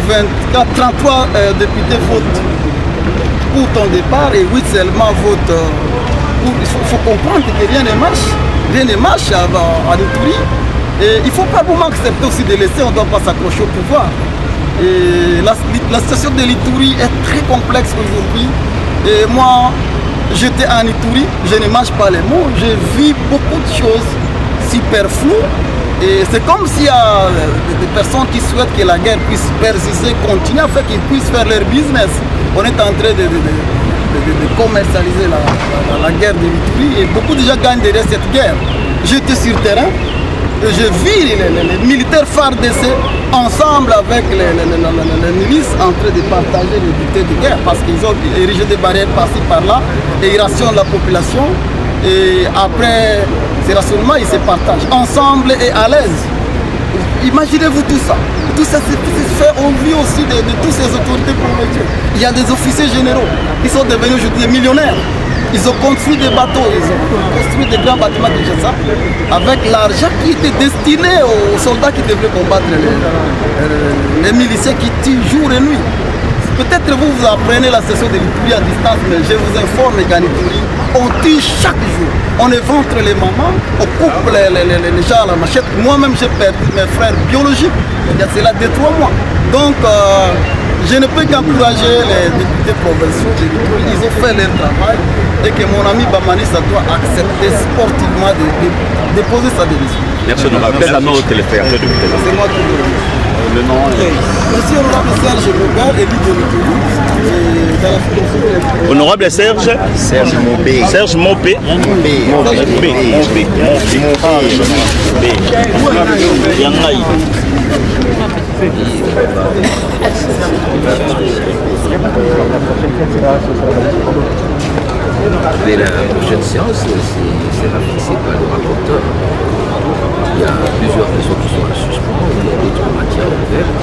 33 députés votent pour ton départ et 8 seulement votent il faut comprendre que rien ne marche. Rien ne marche à l'Ituri. Et il ne faut pas vraiment accepter aussi de laisser, on ne doit pas s'accrocher au pouvoir. Et la situation de l'Ituri est très complexe aujourd'hui. Et moi, j'étais en Ituri, je ne mange pas les mots, je vis beaucoup de choses super floues. Et c'est comme s'il y a des personnes qui souhaitent que la guerre puisse persister, continuer afin qu'ils puissent faire leur business. On est en train de commercialiser la guerre de l'Ituri et beaucoup de gens gagnent derrière cette guerre. J'étais sur le terrain, je vis les militaires FARDC ensemble avec les milices en train de partager les butin de guerre parce qu'ils ont érigé des barrières par-ci par-là et ils rationnent la population et après ces rationnements ils se partagent ensemble et à l'aise. Imaginez-vous tout ça. Tout ça se fait au vu aussi de toutes ces autorités provinciales. Il y a des officiers généraux qui sont devenus aujourd'hui des millionnaires. Ils ont construit des bateaux, ils ont construit des grands bâtiments de ça avec l'argent qui était destiné aux soldats qui devraient combattre les miliciens qui tuent jour et nuit. Peut-être vous apprenez la session de l'Ituri à distance, mais je vous informe qu'en Ituri, on tue chaque jour. On éventre les mamans, on coupe les gens à la machette. Moi-même, j'ai perdu mes frères biologiques il y a cela 2-3 mois. Donc, je ne peux qu'encourager les députés provinciaux de l'Ituri. Ils ont fait leur travail et que mon ami Bamani ça doit accepter sportivement de déposer sa démission. Merci honorable. Quel est la note téléspectateur? C'est moi qui le dis. Le nom Monsieur honorable Serge Robert, élu de l'Ituri. Honorable Serge Mopé. Serge Mopé. Yangaï. Mais la prochaine séance sera fixée par le rapporteur. Il y a plusieurs personnes qui sont à suspens, il y a d'autres matières ouvertes.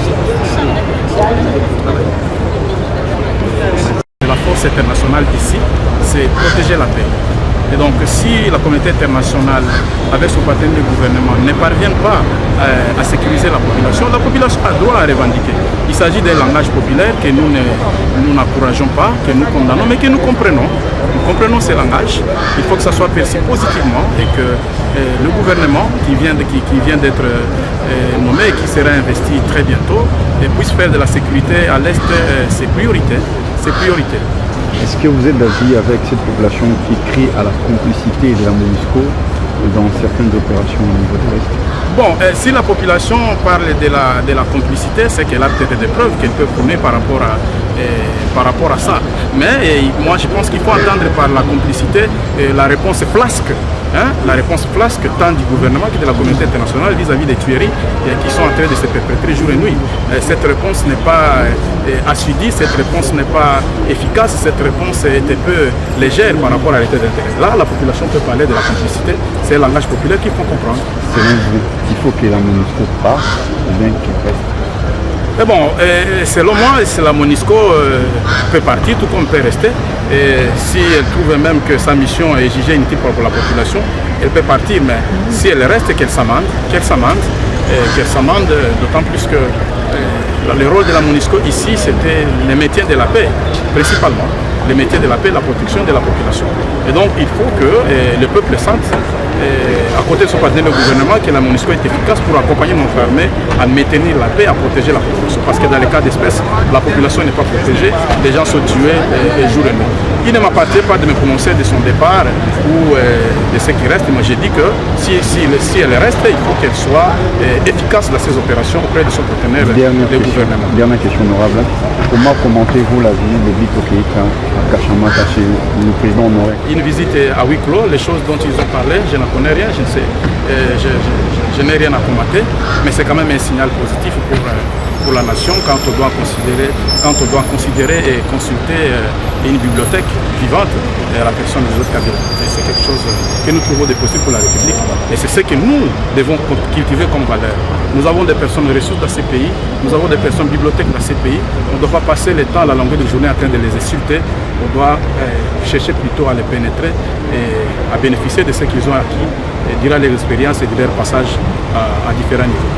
La force internationale ici, c'est protéger la paix. Et donc si la communauté internationale, avec son partenaire de gouvernement, ne parvient pas à sécuriser la population a droit à revendiquer. Il s'agit d'un langage populaire que nous n'encourageons pas, que nous condamnons, mais que nous comprenons. Nous comprenons ce langage. Il faut que ça soit perçu positivement et que le gouvernement qui vient d'être nommé et qui sera investi très bientôt puisse faire de la sécurité à l'Est ses priorités. Est-ce que vous êtes d'avis avec cette population qui crie à la complicité de la MONUSCO dans certaines opérations au niveau de l'Est? Bon, si la population parle de la complicité, c'est qu'elle a peut-être des preuves qu'elle peut fournir par rapport à ça. Mais moi, je pense qu'il faut entendre par la complicité la réponse flasque. La réponse flasque tant du gouvernement que de la communauté internationale vis-à-vis des tueries qui sont en train de se perpétrer jour et nuit. Cette réponse n'est pas assidue, cette réponse n'est pas efficace, cette réponse est un peu légère par rapport à l'état d'intérêt. Là, la population peut parler de la complicité, c'est le langage populaire qu'il faut comprendre. Selon vous, il faut que la MONUSCO parte ou bien qu'elle reste? Mais bon, selon moi, la MONUSCO peut partir, tout comme peut rester. Et si elle trouve même que sa mission est jugée inutile pour la population, elle peut partir. Mais si elle reste, qu'elle s'amende, d'autant plus que le rôle de la MONUSCO ici, c'était le maintien de la paix, principalement. Le maintien de la paix, la protection de la population. Et donc, il faut que le peuple sente, à côté de son partenaire, le gouvernement, que la MONUSCO est efficace pour accompagner notre armée à maintenir la paix, à protéger la population. Parce que dans les cas d'espèce, la population n'est pas protégée, les gens sont tués jour et nuit. Il ne m'appartient pas de me prononcer de son départ ou de ce qui reste. Moi, j'ai dit que si elle reste, il faut qu'elle soit efficace dans ses opérations auprès de son partenaire, le gouvernement. Dernière question honorable. Comment commentez-vous la visite de Vito Keïta à Kachamata chez le président Honoré? Une visite à huis clos, les choses dont ils ont parlé, je n'en connais rien, je ne sais, je n'ai rien à commenter, mais c'est quand même un signal positif pour la nation quand on doit considérer et consulter une bibliothèque vivante à la personne des autres candidats. C'est quelque chose que nous trouvons possible pour la République et c'est ce que nous devons cultiver comme valeur. Nous avons des personnes ressources dans ces pays, nous avons des personnes bibliothèques dans ces pays. On ne doit pas passer le temps à la longueur de journée en train de les insulter. On doit chercher plutôt à les pénétrer et à bénéficier de ce qu'ils ont acquis durant leur expérience et de leur passage à différents niveaux.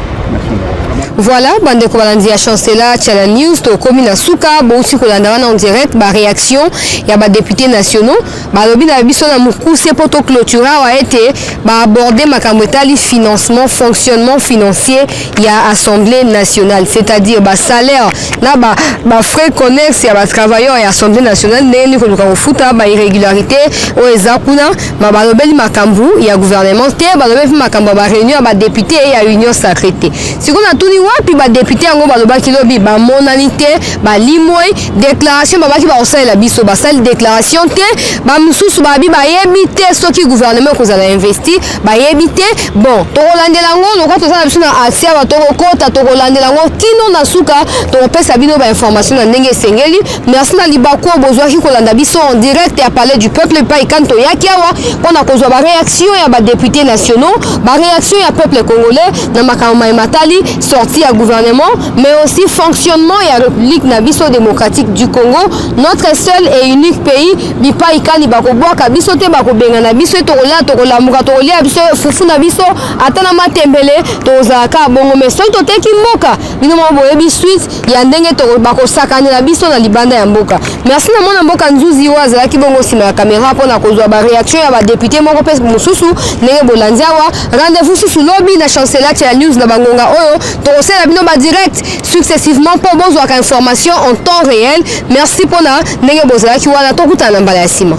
Voilà, bande kobalandi ya chancela Tchala News to komi na suka bouti kolanda wana en direct ba réaction ya ba députés nationaux ba lobi na biso na mukuse poto clôtura wa été ba aborder makambo etali financement fonctionnement financier ya Assemblée nationale, c'est-à-dire ba salaire na ba frais connexes ya ba travailleurs ya Assemblée nationale ndeni ko luka futa ba irrégularité o ezakuna ba lobeli makambo ya gouvernement te ba lobeli makambo ba réunion ba députés ya union sacrée. Si on a tout dit wapi ba député ngo baloba kilobi ba monanité ba limoy déclaration ba ki ba osala biso ba sali déclaration te ba mususu ba bi ba yebité soki gouvernement ko zala investi ba yebité bon to landela ngo lokwa to sala biso na asia ba to kota to landela ngo kino na suka to pesa bino ba information na ndenge sengeli. Merci na libako bozwa ki ko landa biso en direct ya parler du peuple pa ikanto yakiawa pona ko zwa ba réaction ya ba députés nationaux ba réaction ya peuple congolais na makambo matali sortie à gouvernement mais aussi fonctionnement et la République nabiso démocratique du Congo, notre seul et unique pays bipa ikani bako boaka biso te bako benga na biso to la muka to lia biso fufu na biso atana matembele to zaka bongo mais so to teki mboka bino mo boyebi suite ya ndenge to bako sakana na biso na libanda ya mboka. Merci na mona mboka nzuzi waza ki bongo sima ya caméra pona kozwa ba réaction ya ba député moko pes mususu ndenge bolandiawa. Rendez-vous sous lobby na chancela Tchala News na bangonga oyo to osala bino ba direct successivement pour bozwa information en temps réel. Merci pona ndenge bozala ki wana to kutana mbala ya sima.